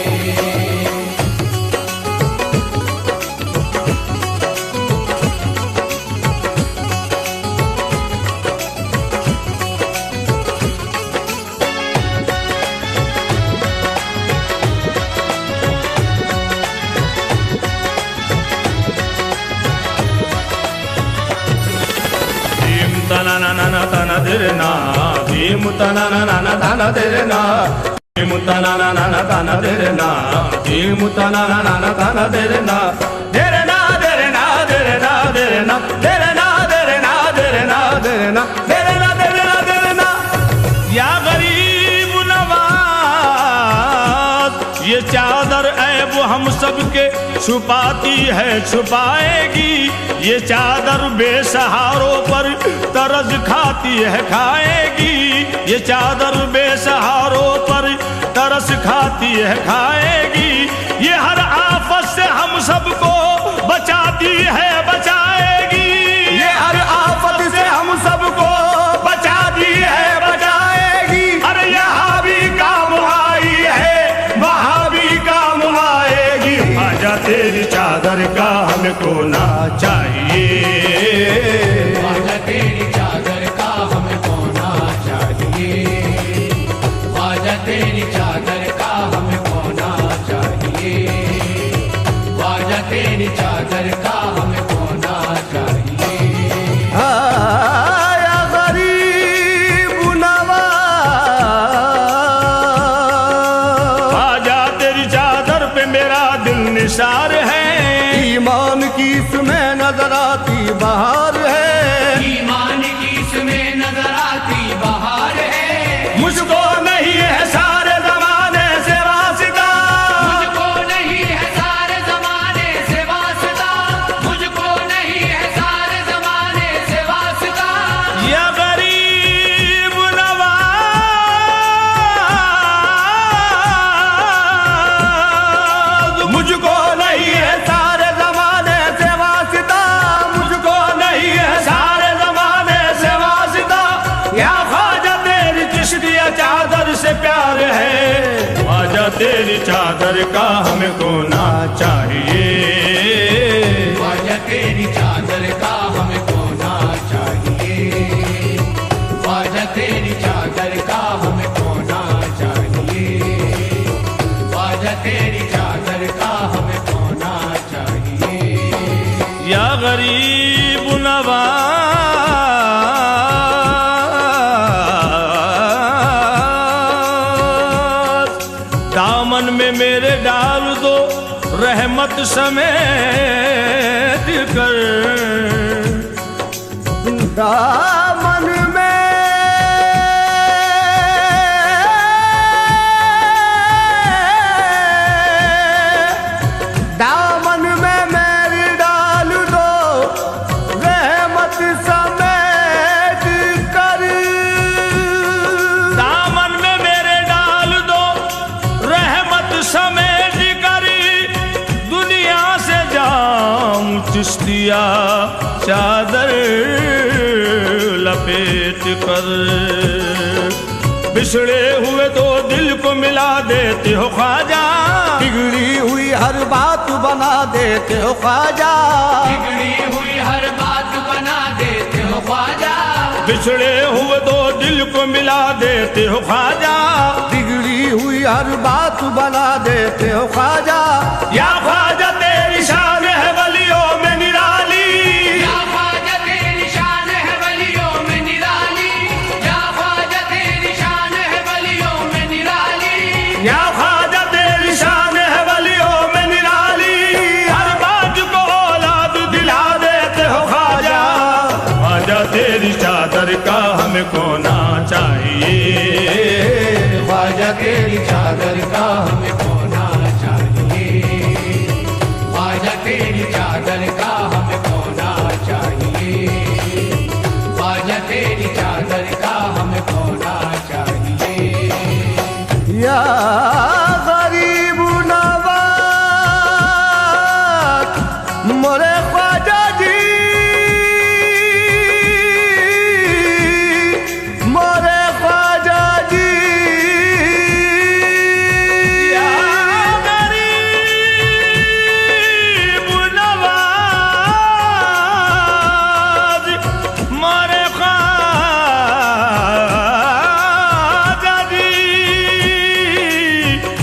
Dere na चादर ऐब हम सबके छुपाती है छुपाएगी, ये चादर बेसहारों पर तरस खाती है खाएगी, ये चादर बेसहारों पर तरस खाती है खाएगी, ये हर आफत से हम सबको बचाती है बचाएगी, ये हर आफत से हम सबको बचाती है बचाएगी। अरे यहाँ भी काम आई है वहाँ भी काम आएगी, आजा तेरी चादर का हमको ना चाहिए, वाजा तेरी चादर का हमको ना चाहिए, वाजा तेरी चादर का हमको ना चाहिए, वाजा तेरी चादर का हमको ना चाहिए। या गरीब नवाज, आजा तेरी चादर पे मेरा दिल निसार है, ईमान की इसमें नजर आती बहार है, ईमान की इसमें नजर आती बहार है, मुझको नहीं है सारे जमाने से वास्ता, मुझको नहीं है सारे जमाने से वास्ता, मुझको नहीं है सारे जमाने से वास्ता। या गरीब नवाज, मुझको नहीं है सारे जमाने से वास्ता, मुझको नहीं है सारे जमाने से वास्ता, या ख्वाजा तेरी चिश्तिया चादर से प्यार है, ख्वाजा तेरी चादर का हमको ना चाहिए, वाजा तेरी चादर का हमको ना चाहिए, वाजा तेरी चादर का हमको ना चाहिए, वाजा तेरी चादर का हमको ना चाहिए। या गरीब नवाज, दामन में मेरे डाल दो रहमत समेट कर, दामन में दामन में मेरी डाल दो रहमत समेट कर, दामन में मेरे डाल दो रहमत समेट कर, दुनिया से जाऊं चिश्तिया चादर लपेट कर, बिछड़े हुए दो दिल को मिला देते हो ख्वाजा, बिगड़ी हुई हर बात बना देते हो ख्वाजा, बिगड़ी हुई हर बात बना देते हो ख्वाजा, बिछड़े हुए दो दिल को मिला देते हो ख्वाजा, बिगड़ी हुई हर बात बना देते हो ख्वाजा, या ख्वाजा तेरी शान है वलियों में निराली, या ख्वाजा तेरी शान है वलियों में निराली, या ख्वाजा तेरी शान है वलियों में निराली, या ख्वाजा तेरी शान है वलियों में निराली, हर बात को औलाद दिला देते हो ख्वाजा, ख्वाजा तेरी चादर का हमको ना चाहिए, ख्वाजा तेरी चादर का हमको ना चाहिए, ख्वाजा तेरी चादर का हमको ना चाहिए, ख्वाजा तेरी चादर का हमको ना चाहिए। या गरीब नवाज, मोरे ख्वाजा जी, मोरे ख्वाजा जी, या गरीब नवाज, मोरे ख्वाजा जी,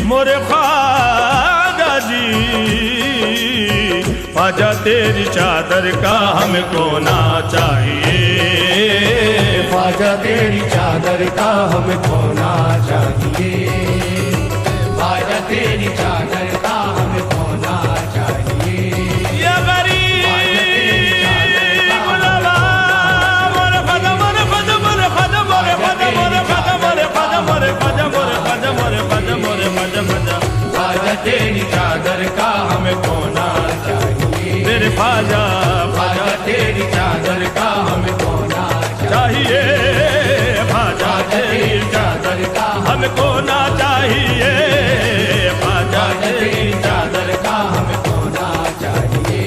मोरे ख्वाजा जी, ख्वाजा तेरी चादर का हमको ना चाहिए, ख्वाजा तेरी चादर का हमको ना चाहिए, ख्वाजा तेरी चादर का हमको ना चाहिए। या गरीब नवाज, मोरे ख्वाजा, मोरे ख्वाजा, मोरे ख्वाजा, मोरे ख्वाजा, मोरे ख्वाजा, मोरे ख्वाजा, मोरे ख्वाजा, मोरे ख्वाजा, मोरे ख्वाजा, मोरे ख्वाजा, मोरे ख्वाजा, ख्वाजा तेरी चादर का हमें खोना चाहिए। मेरे ख्वाजा ख्वाजा तेरी चादर का हमें खोना चाहिए। ख्वाजा तेरी चादर का हमें खोना चाहिए। ख्वाजा तेरी चादर का हमें खोना चाहिए।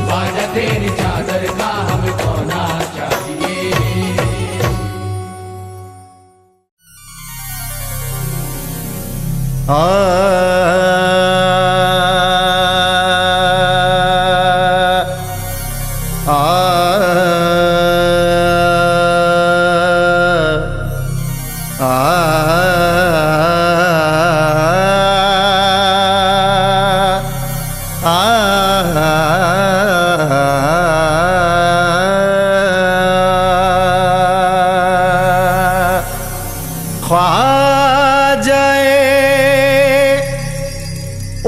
ख्वाजा तेरी चादर का हमें खोना चाहिए।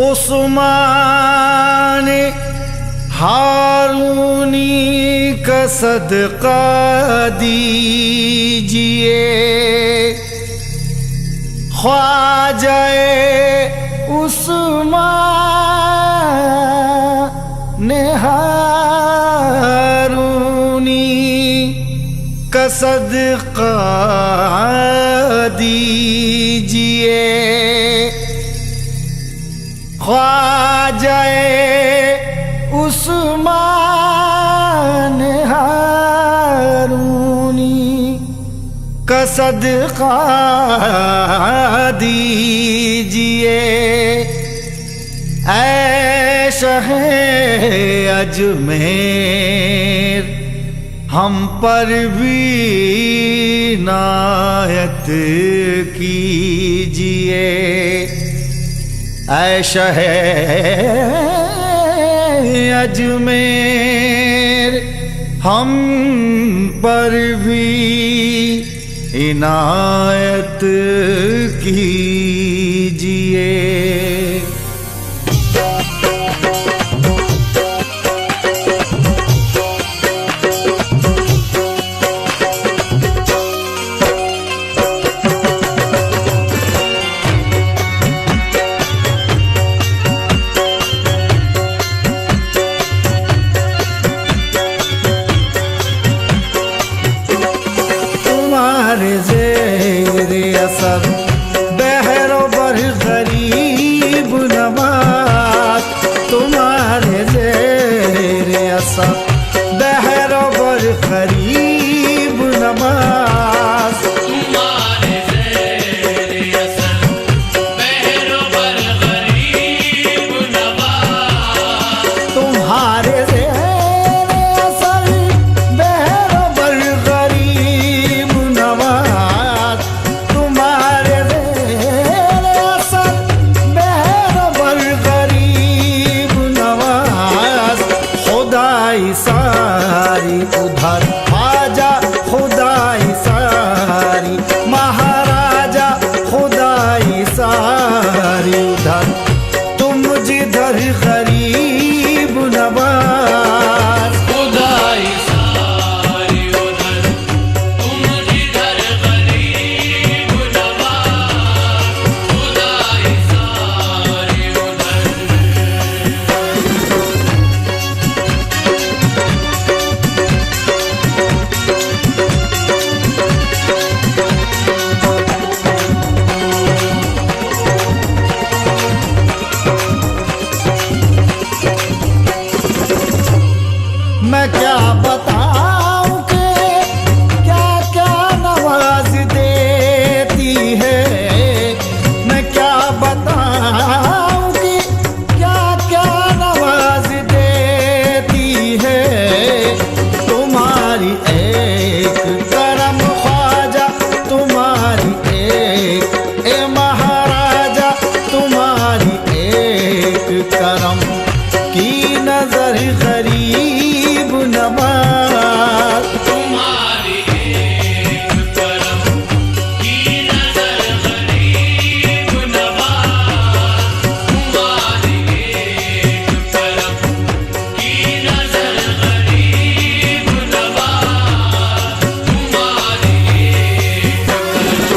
उस्मान हारूनी का सदका दीजिए। ख्वाजाए उस्मान हारूनी का सदका दीजिए। ख्वाजाए उस्मान हारूनी का सदका दीजिए। ऐ शहे अजमेर हम पर भी नायत कीजिए। ऐ शहे अजमेर हम पर भी इनायत कीजिए। बहरो बर गरीब नवाज तुम्हारे ज़ेरे असर। बहरो बर गरीब नवाज तुम्हारे ज़ेरे असर। बहरो बर गरीब नवाज तुम्हारे ज़ेरे असर। बहरो बर गरीब नवाज तुम्हारे ज़ेरे असर। बहरो बर गरीब नवाज खुदाई सारी उधर ख्वाजा खुदाई सारी महाराजा खुदाई सारी उधर तुम जिधर गरीब नवाज। खुदाई सारी उधर तुम जिधर गरीब नवाज। खुदाई सारी उधर मैं क्या बताऊं कि क्या क्या नवाज देती है। मैं क्या बताऊं कि क्या क्या नवाज देती है। तुम्हारी एक करम ख्वाजा तुम्हारी एक ए महाराजा तुम्हारी एक करम की नजर गरीब नवाज। तुम्हारी एक करम की नजर गरीब नवाज। तुम्हारी एक करम की नजर गरीब नवाज। तुम्हारी एक करम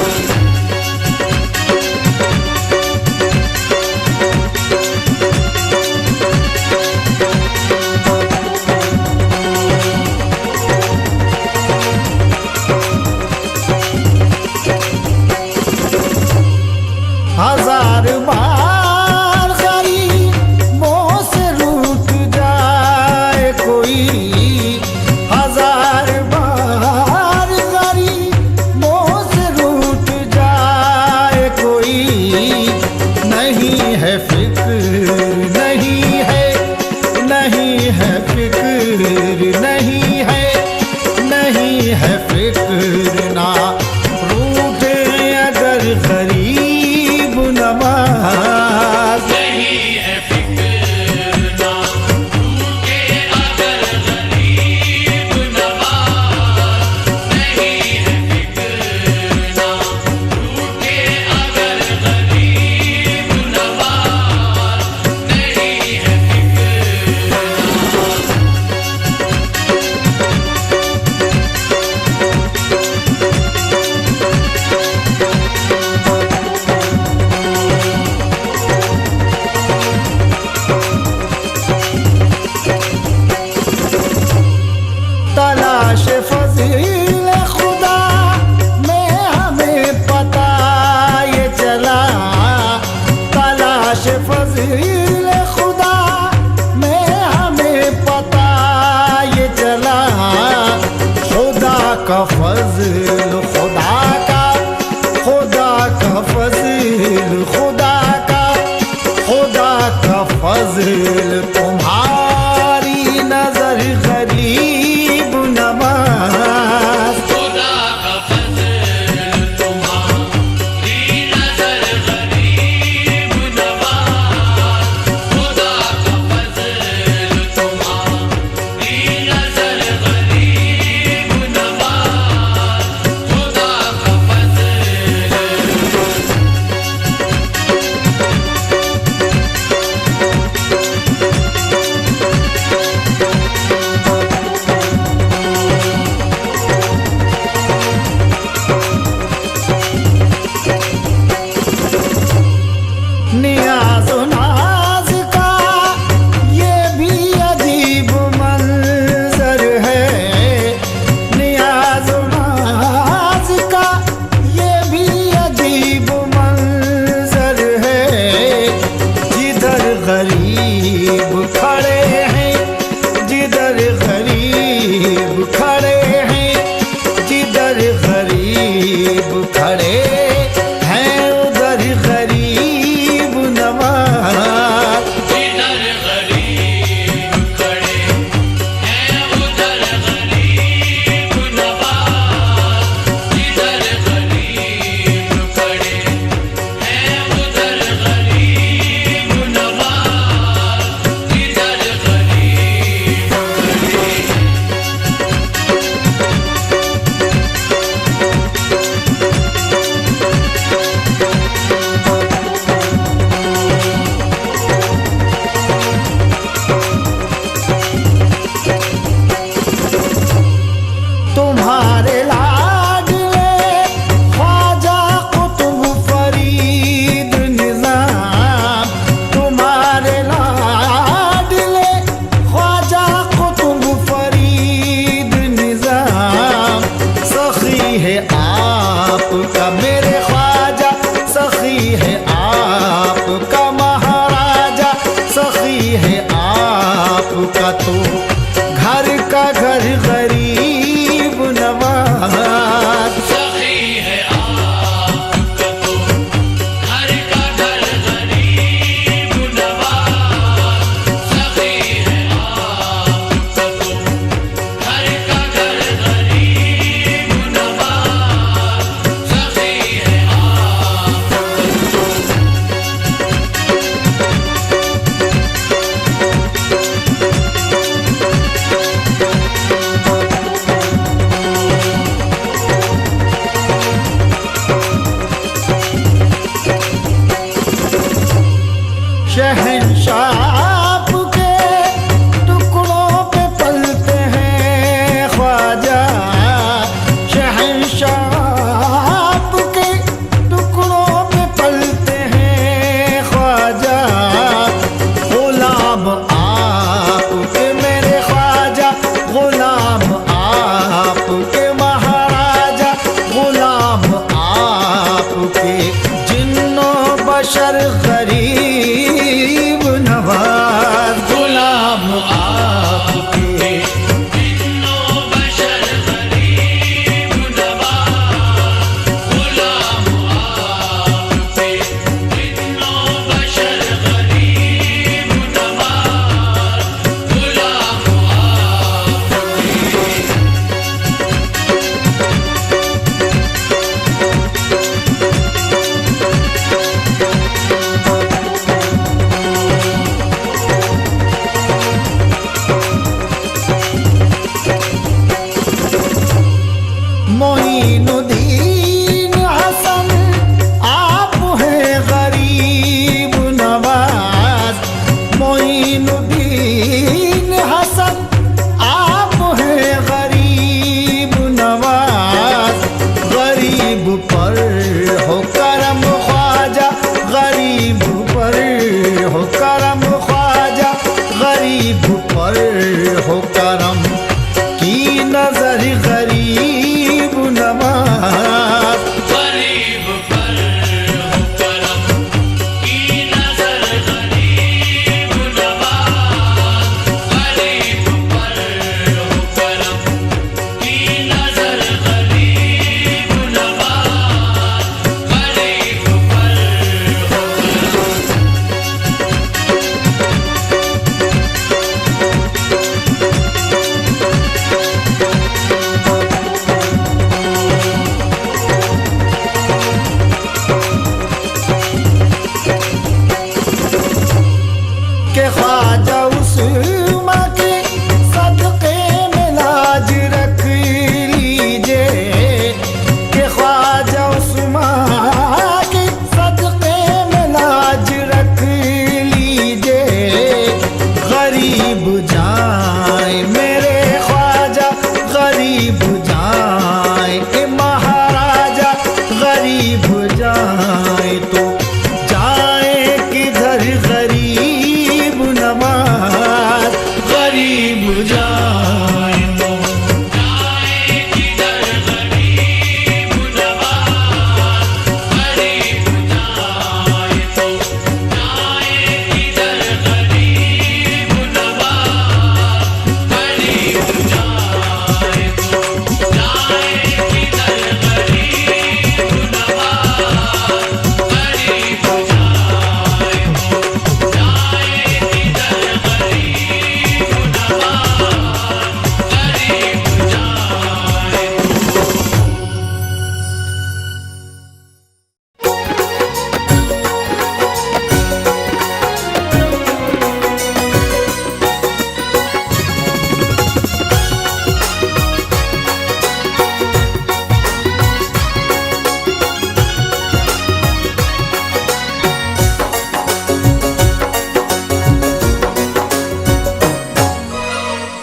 फजल तुम्हारी नजर गरीब नवाज। खुदा का फजल तुम्हारी नजर गरीब नवाज। खुदा का फजल तुम्हारी नजर गरीब नवाज। खुदा का फजल नियाज़ नाज का ये भी अजीब मंजर है। नियाज़ नाज का ये भी अजीब मंजर है। जिधर गरीब खड़े हैं, जिधर गरीब खड़े हैं, जिधर गरीब खड़े हैं उधर गरीब नवाज। जिधर गरीब खड़े हैं उधर गरीब नवाज। जिधर गरीब खड़े हैं उधर गरीब नवाज। जिधर गरीब तुम्हारे लाडले ख्वाजा कुतुब फरीद निजाम। तुम्हारे लाडले ख्वाजा कुतुब फरीद निजाम। सखी है आपका मेरे ख्वाजा, सखी है आपका महाराजा। सखी है आपका तो घर का घर गरीब नवाज। सखी है आपका तो घर का घर गरीब नवाज। सखी है आपका तो घर का घर गरीब नवाज। सखी है शहंशाह आपके टुकड़ों पे पलते हैं ख्वाजा। शहंशाह आपके टुकड़ों पे पलते हैं ख्वाजा। गुलाम आपके मेरे ख्वाजा, गुलाम आपके महाराजा। गुलाम आपके जिन्नो बशर गरीब नवाज। गुलाम आपके जिन्नो बशर गरीब नवाज। गुलाम आपके जिन्नो बशर गरीब नवाज। गुलाम आपके। मोइनुद्दीन हसन आप हैं गरीब नवाज। मोइनुद्दीन हसन आप हैं गरीब नवाज। गरीब पर हो करम ख्वाजा, गरीब पर हो करम ख्वाजा। गरीब पर हो करम की नजर गरीब नवाज। गरीब पर हो करम की नजर गरीब नवाज। गरीब पर हो करम की नजर गरीब नवाज। गरीब पर हो करम के ख्वाजा उस्मा के सदके में लाज रख लीजिए, के ख्वाजा उस्मा के सदके में लाज रख लीजिए। गरीब जाए मेरे ख्वाजा, गरीब जाए के महाराजा, गरीब जाए तो जाए किधर गरीब नवाज, गरीब जाए तो जाए किधर गरीब नवाज, गरीब जाए तो जाए किधर गरीब नवाज, गरीब जाए तो जाए किधर गरीब नवाज, गरीब जाए तो जाए किधर गरीब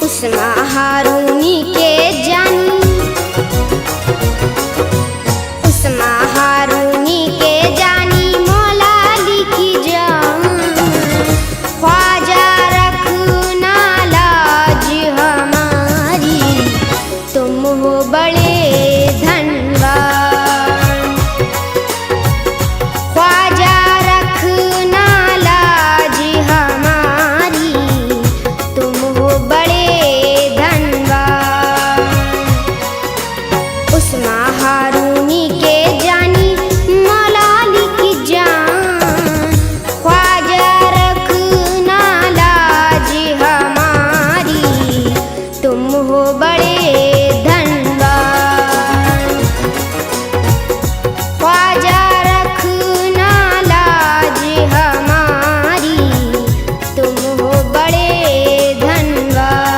उस्मा हारूनी के जानी, उस्मा हारूनी के जानी, मौला अली की जान। ख्वाजा रखना लाज हमारी, तुम हो बड़े धनवान। ख्वाजा रखना लाज हमारी, तुम हो बड़े धनवान। उस्मा हारूनी के जानी, मौला अली की जान। ख्वाजा रखना लाज हमारी, तुम हो बड़े धनवान। ख्वाजा रखना लाज हमारी, तुम हो बड़े धनवान।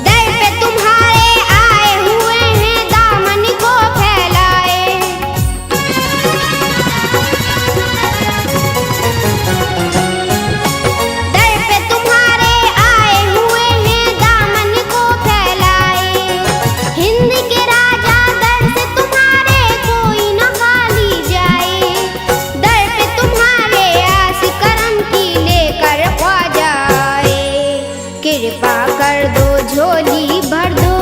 दर पे तुम्हारे आए हुए हैं, दामन को फैलाए। दर पे तुम्हारे आए हुए हैं, दामन को फैलाए। हिंद के राजा दर से तुम्हारे कोई न खाली जाए। दर पे तुम्हारे आस करम की लेकर ख्वाजा आए। कृपा कर दो झोली भर दो,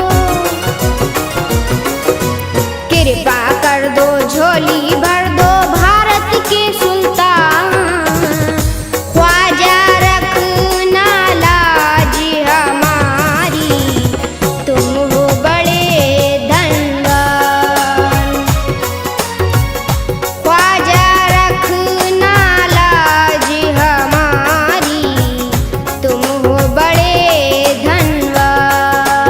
कृपा कर दो झोली भर दो, भारत के सुल्तान। ख्वाजा रखना लाज हमारी, तुम हो बड़े धनवान। ख्वाजा रखना लाज हमारी, तुम हो बड़े धनवान।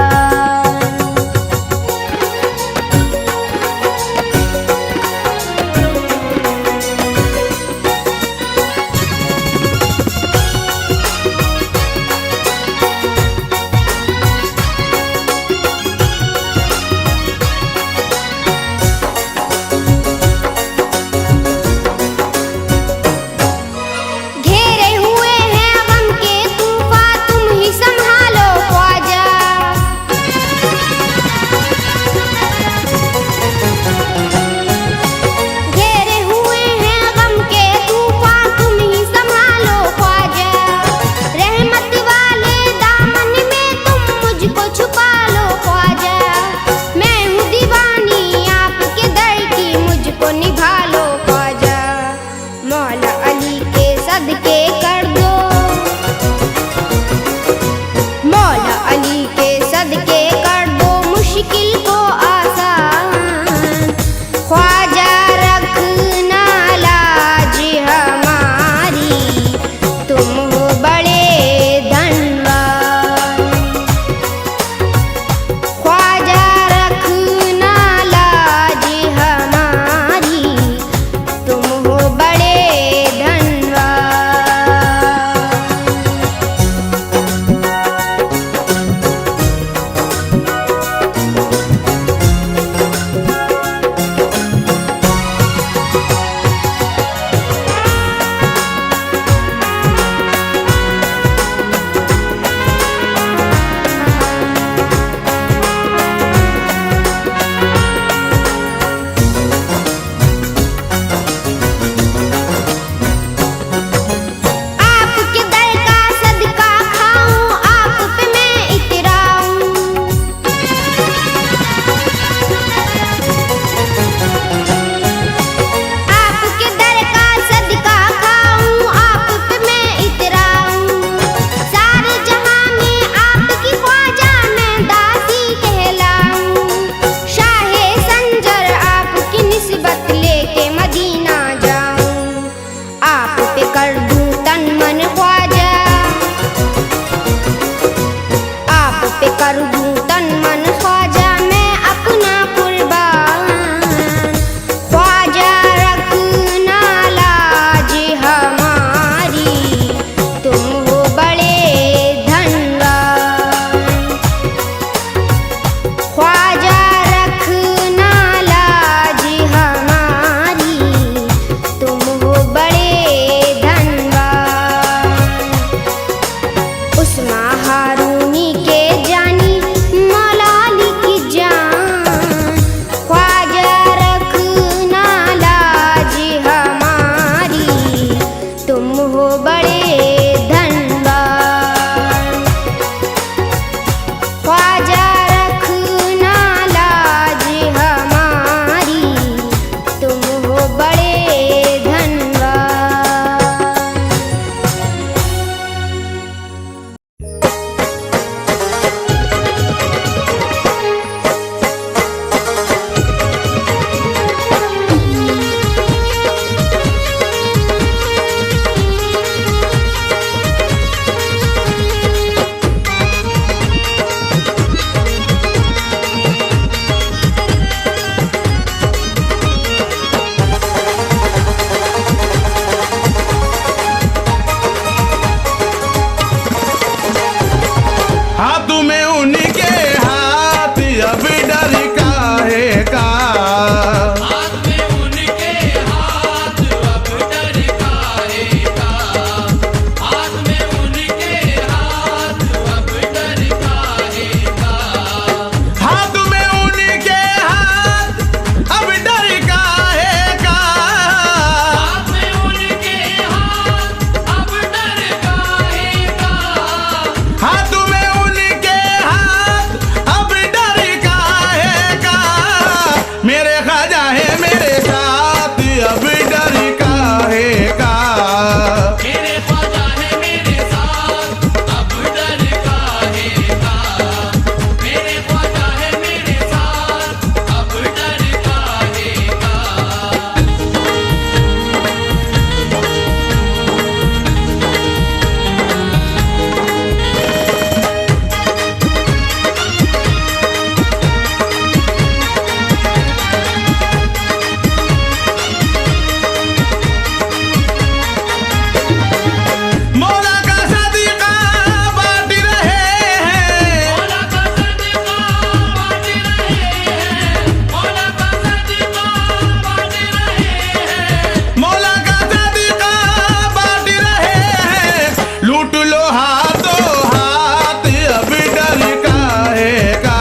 हाथों हाथ अब डर काहे का।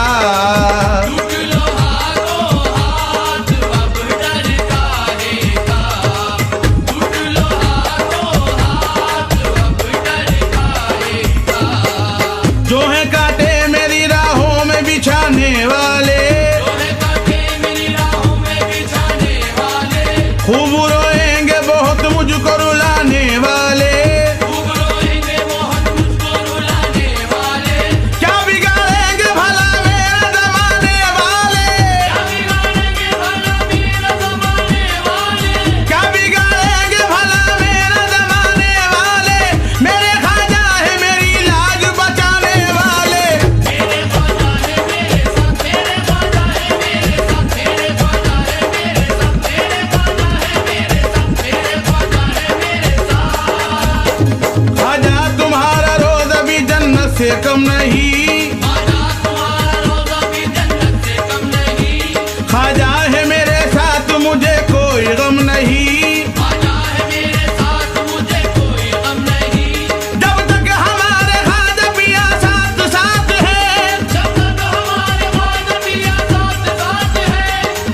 टूट लो हाथों हाथ अब डर काहे का। टूट लो हाथों हाथ अब डर काहे का। जो है कांटे मेरी राहों में बिछाने वाले, जो है कांटे मेरी राहों में बिछाने वाले, खूब रोएंगे बहुत मुझको रुलाने वाले। खूब रोएंगे बहुत मुझको रुलाने वाले। क्या बिगाड़ेंगे भला मेरा जमाने वाले, क्या बिगाड़ेंगे भला मेरा ज़माने वाले। क्या बिगाड़ेंगे भला मेरा जमाने वाले। मेरे ख्वाजा है मेरी लाज बचाने वाले। मेरे ख्वाजा है मेरे साथ, मेरे ख्वाजा है मेरे साथ, मेरे ख्वाजा है मेरे साथ, मेरे ख्वाजा है मेरे साथ, मेरे ख्वाजा है मेरे साथ। ख्वाजा तुम्हारा रोज अभी जन्नत से कम नहीं, ख्वाजा तुम्हारा रोज़ा भी जन्नत से कम नहीं। ख्वाजा है मेरे साथ मुझे कोई गम नहीं। ख्वाजा है मेरे साथ मुझे कोई गम नहीं। जब तक हमारे ख्वाजा पिया साथ साथ है, जब तक हमारे ख्वाजा पिया साथ साथ है,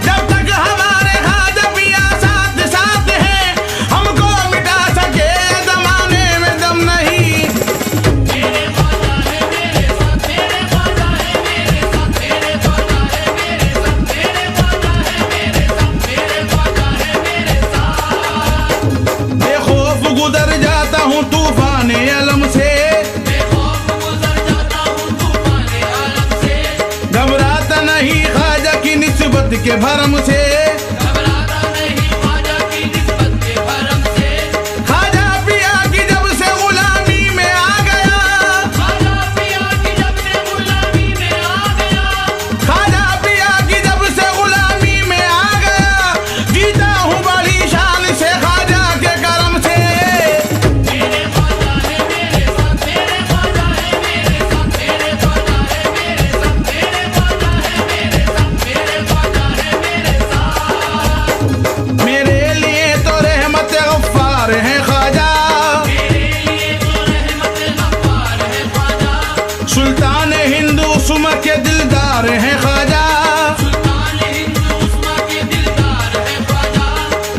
जब तक हमारे ख्वाजा पिया साथ साथ है, हमको मिटा सके जमाने में दम नहीं। मेरे ख्वाजा है मेरे साथ, मेरे ख्वाजा है मेरे साथ, मेरे ख्वाजा है मेरे साथ, मेरे ख्वाजा है मेरे साथ, मेरे ख्वाजा है मेरे साथ। बेखौफ गुजर जाता हूँ तूफान अलम से, बेखौफ गुजर जाता हूँ तूफान आलम से। घबराता नहीं ख्वाजा की निस्बत के भरम से। घबराता नहीं ख्वाजा की निस्बत के भरम से। ख्वाजा पिया की जब से गुलामी में आ गया, ख्वाजा पिया की जब से गुलामी में आ गया, ख्वाजा पिया की जब से गुलामी में आ गया, जीता हूँ बड़ी शान से ख्वाजा के करम से। मेरे ख्वाजा है मेरे साथ, मेरे ख्वाजा है मेरे साथ, मेरे ख्वाजा है मेरे साथ, मेरे ख्वाजा है मेरे साथ, मेरे ख्वाजा है मेरे साथ। मेरे लिए तो रहमत गफ्फार है ख्वाजा, मेरे लिए तो रहमत गफ्फार है ख्वाजा। सुल्तान हिंदू सुमा के दिलदार है ख्वाजा। सुल्तान हिंदू उस्मा के दिलदार है ख्वाजा।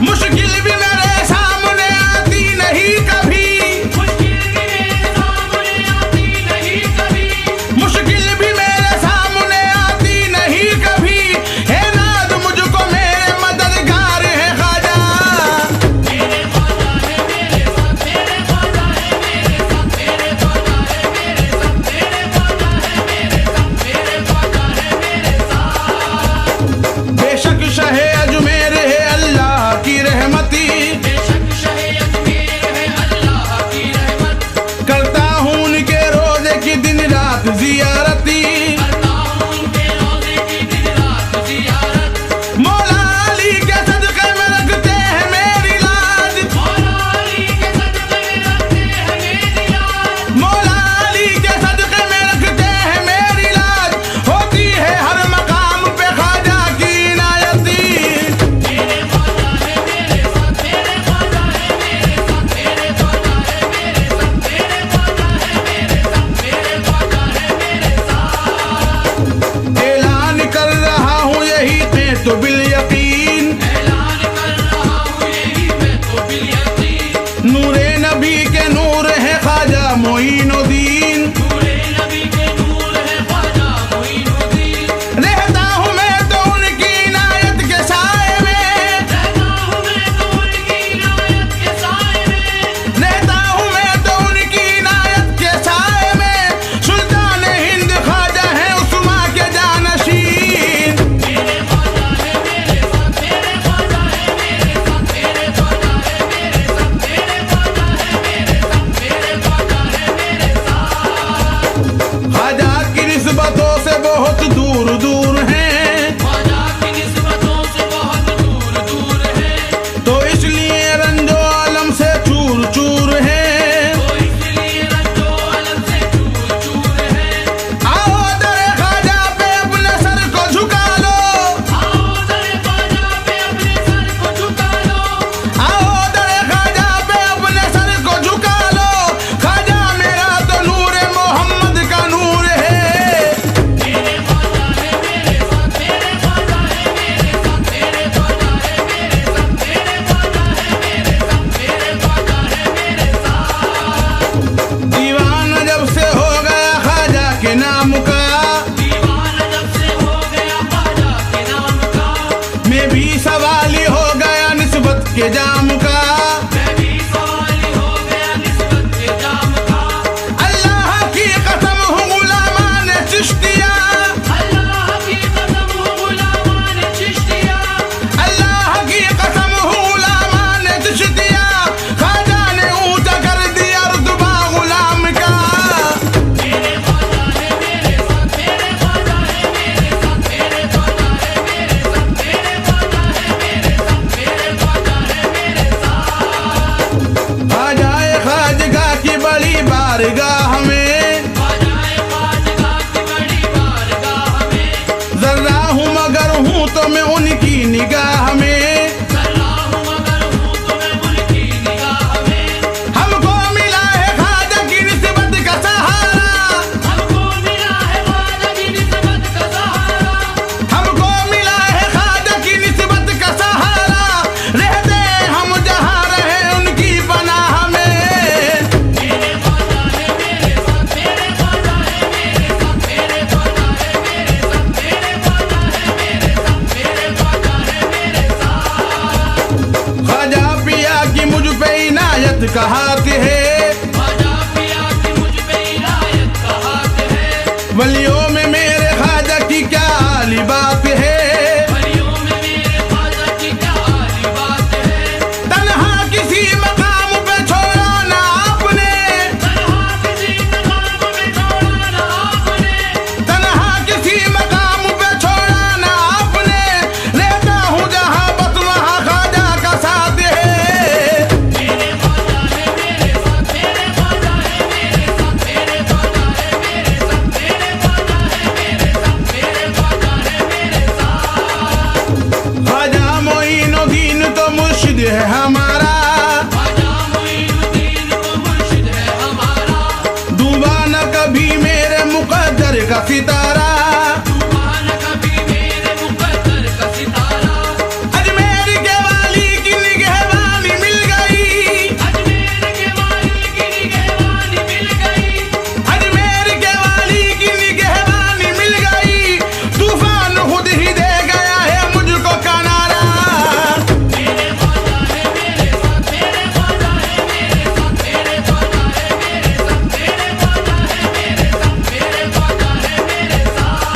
मुश्किल भी मेरे सामने आती नहीं कभी, मुश्किल भी मेरे सामने आती नहीं कभी। मुश्किल भी मेरे सामने आती नहीं कभी। है नाज मुझको मेरे मददगार है ख्वाजा। मेरे ख्वाजा है मेरे साथ, मेरे ख्वाजा है मेरे साथ, मेरे ख्वाजा है मेरे साथ, मेरे ख्वाजा है मेरे साथ, मेरे ख्वाजा है मेरे साथ। बेशक शहे अजमेर है अल्लाह की रहमती, बेशक शहे अजमेर है अल्लाह की रहमत। करता हूँ उनके रोजे की दिन रात जियारती। करता हूँ उनके रोज़े की दिन रात ज़ियारत। मौला अली के सदक़े में रखते हैं मेरी लाज, मौला अली के सदक़े में रखते हैं मेरी लाज। मौला अली के सदक़े में रखते हैं मेरी लाज। होती है हर मकाम पे ख्वाजा की इनायती। मेरे ख्वाजा है मेरे साथ, मेरे ख्वाजा है मेरे साथ, मेरे ख्वाजा है मेरे साथ, मेरे ख्वाजा है मेरे साथ, मेरे ख्वाजा है मेरे साथ। ऐलान कर रहा हूँ यही मैं तो बिल यकीन, ऐलान कर रहा हूँ यही मैं तो बिल यकीन। नूरे नबी के नूर है ख्वाजा मोइनुद्दीन। नूरे नबी के नूर है ख्वाजा मोइनुद्दीन। रहता हूँ मैं तो उनकी इनायत के साए में, रहता हूँ मैं तो उनकी इनायत के साए में। रहता हूँ मैं तो उनकी इनायत के साए में। सुल्तान हिंद ख्वाजा है उस्मा के जानशीन। मेरे ख्वाजा है मेरे साथ, मेरे ख्वाजा है मेरे साथ, मेरे ख्वाजा है मेरे साथ, मेरे ख्वाजा है मेरे साथ, मेरे ख्वाजा है मेरे साथ। निगाह में, सलाम मगर हूँ तुम्हें उनकी निगाह में। हमको मिला है ख्वाजा की निस्बत का सहारा, हमको मिला है ख्वाजा की निस्बत का सहारा। हमको मिला है ख्वाजा की निस्बत का सहारा, रहते हम जहाँ रहे उनकी पनाह में। मेरे ख्वाजा है मेरे साथ, मेरे ख्वाजा है मेरे साथ, मेरे ख्वाजा है मेरे साथ, मेरे ख्वाजा है मेरे साथ, मेरे ख्वाजा है मेरे साथ। ख्वाजा पिया की मुझ पे इनायत का हाथ है, ख्वाजा पिया की मुझ पे इनायत का हाथ है। वलियों में मेरे ख्वाजा की क्या आली बात है, वलियों में मेरे ख्वाजा की क्या आली बात है। तन्हा किसी मकाम पे छोड़ा ना आपने, तन्हा किसी मकाम में छोड़ा ना आपने। तन्हा किसी मकाम पे छोड़ा ना आपने, रहता हूँ जहाँ बस वहाँ ख्वाजा का साथ है। मेरे ख्वाजा है मेरे साथ, मेरे ख्वाजा है मेरे साथ, मेरे ख्वाजा है मेरे साथ, मेरे ख्वाजा है मेरे साथ, मेरे ख्वाजा है मेरे साथ। ख्वाजा मोइनुद्दीन तो मुर्शिद है हमारा, ख्वाजा मोइनुद्दीन तो मुर्शिद है हमारा। डूबा न कभी मेरे मुकद्दर का सितारा, डूबा न कभी मेरे मुकद्दर का सितारा। अजमेर के वाली की निगहबानी मिल गई, अजमेर के वाली की निगहबानी मिल गई। अजमेर के वाली की निगहबानी मिल गई, तूफान खुद ही दे गया है मुझको किनारा। मेरे ख्वाजा है मेरे साथ, मेरे ख्वाजा है मेरे साथ, मेरे ख्वाजा है मेरे साथ, मेरे ख्वाजा है मेरे साथ, मेरे ख्वाजा है मेरे साथ।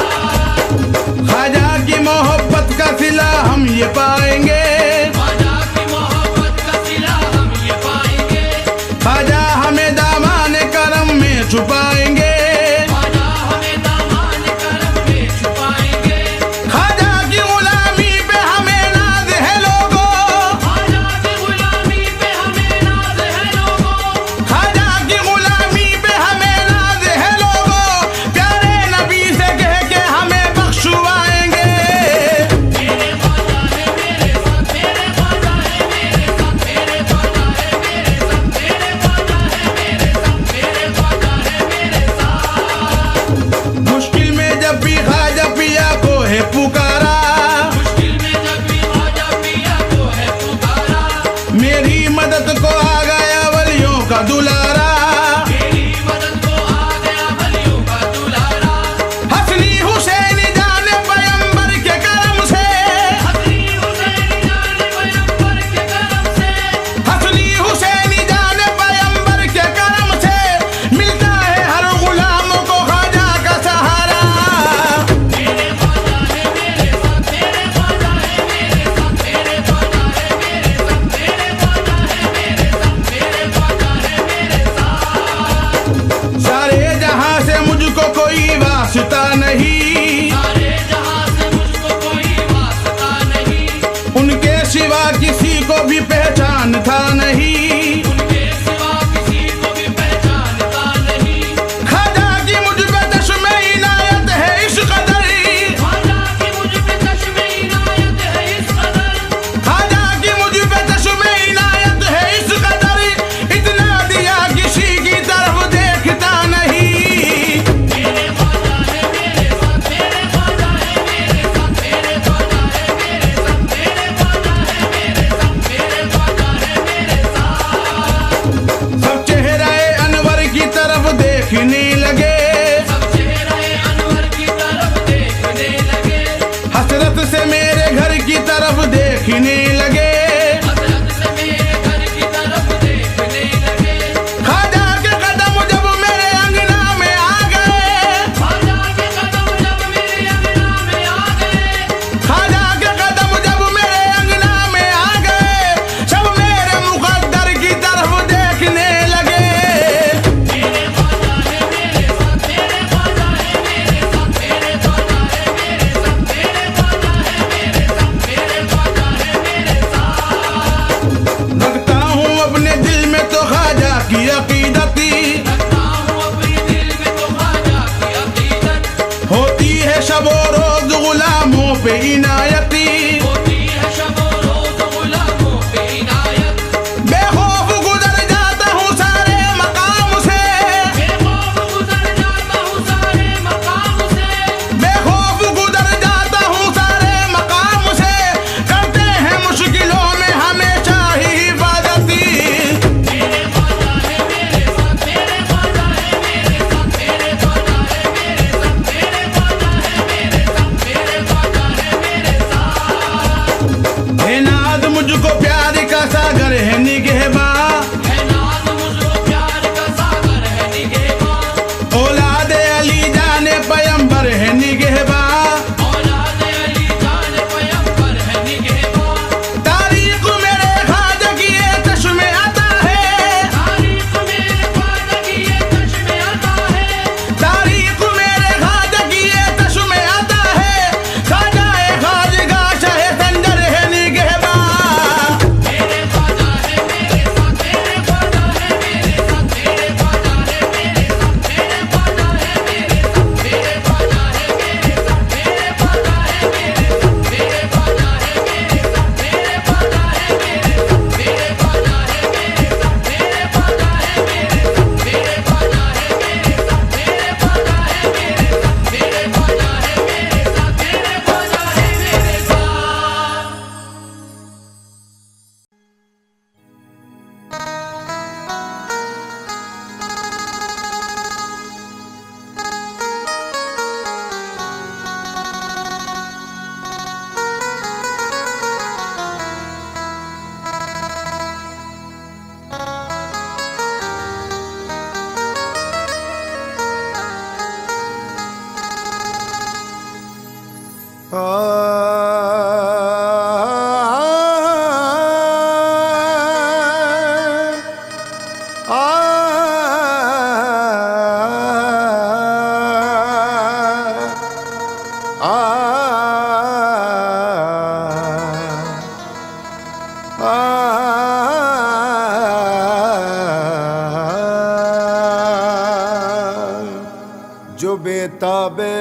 जो बेताबे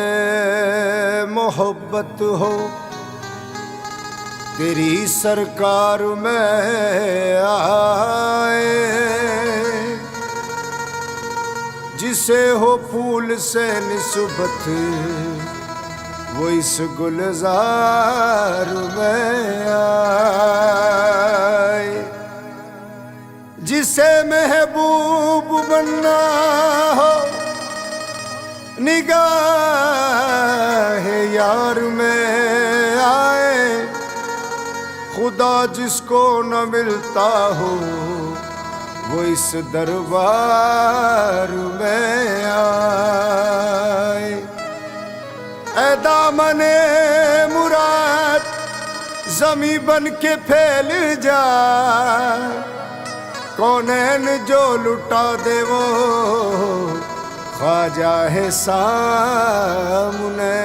मोहब्बत हो तेरी सरकार में आए, जिसे हो फूल से निस्बत वो इस गुलजार में आए, जिसे महबूब बनना हो निगाह यार में आए, खुदा जिसको न मिलता हो वो इस दरबार में आए। ऐ दामने मुराद ज़मीं बन के फैल जा, कौनैन जो लुटा दे वो ख्वाजा है सामने।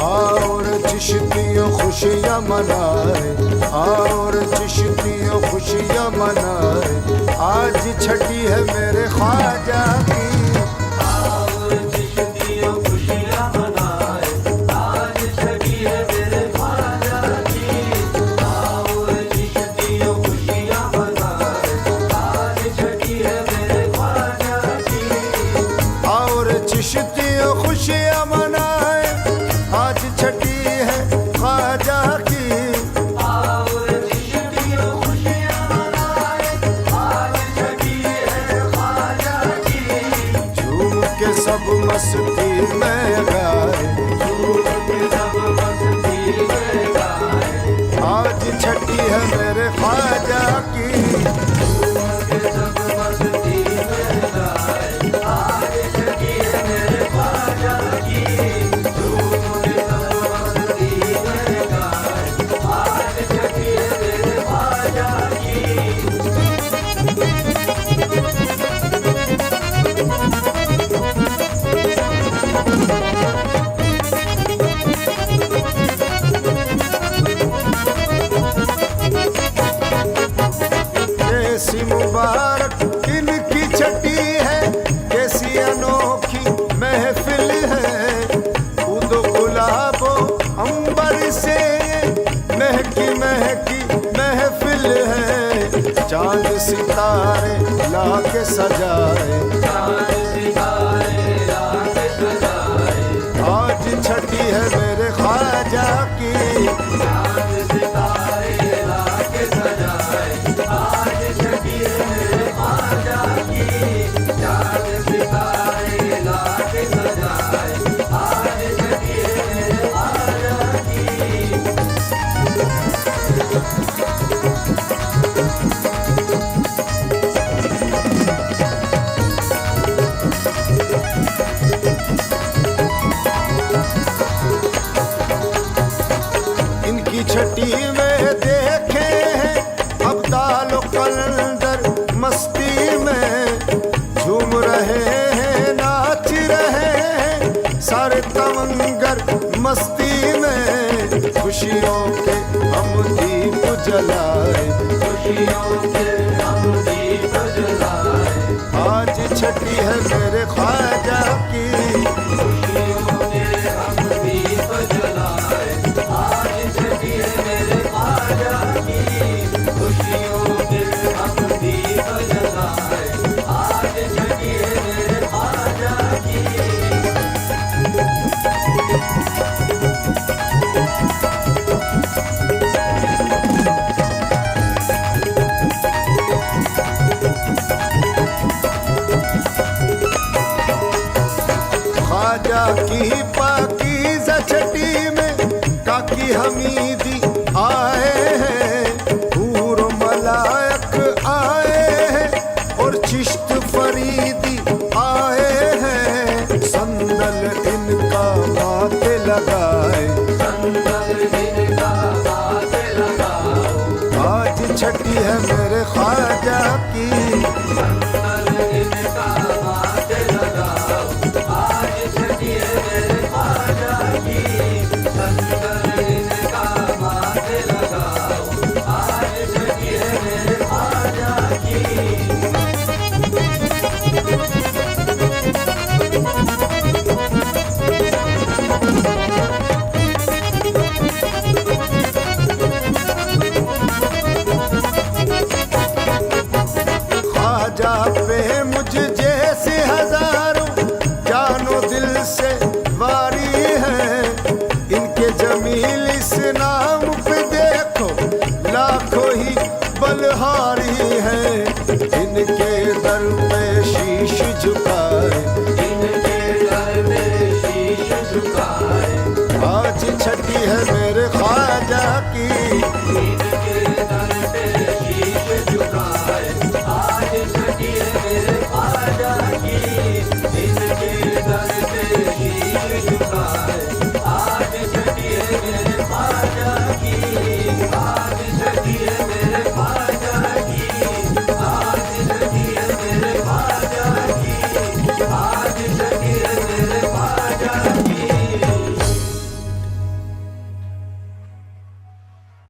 और चिश्तियों खुशियाँ मनाए, और चिश्तियों खुशियाँ मनाए, आज छठी है मेरे ख्वाजा की। चिश्तियों खुशियाँ मनाए, आज छठी है ख्वाजा की। और चिश्तियों खुशियाँ मनाए, आज छठी है ख्वाजा की। झूम के सब मस्ती में गाए, झूम के सब मस्ती में गाए, आज छठी है मेरे ख्वाजा की। झूम के सब मस्ती में गाए, आज छठी है मेरे ख्वाजा की। झूम के सब मस्ती में गाए, आज छठी है मेरे ख्वाजा की। कैसी मुबारक इनकी छठी है, कैसी अनोखी महफिल है। उदो गुलाबो अंबर से महकी महकी महफिल है। चांद सितारे लाके सजाए, चांद सितारे लाके सजाए, आज छठी है मेरे ख्वाजा की। चांद सितारे लाके सजाए, आज छठी है मेरे ख्वाजा की। चांद सितारे लाके सजाए, आज छठी है मेरे ख्वाजा की। इनकी छठी में देखे हैं अब्दाल कलंदर मस्ती में, झूम रहे हैं नाच रहे हैं सारे तमंगर मस्ती में। खुशियों के हम दीप जलाए, खुशियों के हम दीप जलाए, आज छठी है मेरे ख्वाजा की। खुशियों के हम दीप जलाए, आज छठी है मेरे ख्वाजा की। खुशियों के हम दीप जलाए, आज छठी है मेरे ख्वाजा की। ख्वाजा की पाकीज़ा छठी में काकी हमीदी आए हैं, हूर मलायक आए हैं और चिश्त फरीदी आए हैं। संदल इनका माथे लगाए, संदल इनका माथे लगाओ, आज छठी है मेरे ख्वाजा की। संदल इनका माथे लगाओ, आज छठी है मेरे ख्वाजा की। संदल इनका माथे लगाओ, आज छठी है बलहारी हैं, इनके दर पे शीश झुकाए, इनके दर पे शीश झुकाए। आज छठी है मेरे ख्वाजा की, इनके दर पे शीश झुकाए। आज छठी है मेरे ख्वाजा की, इनके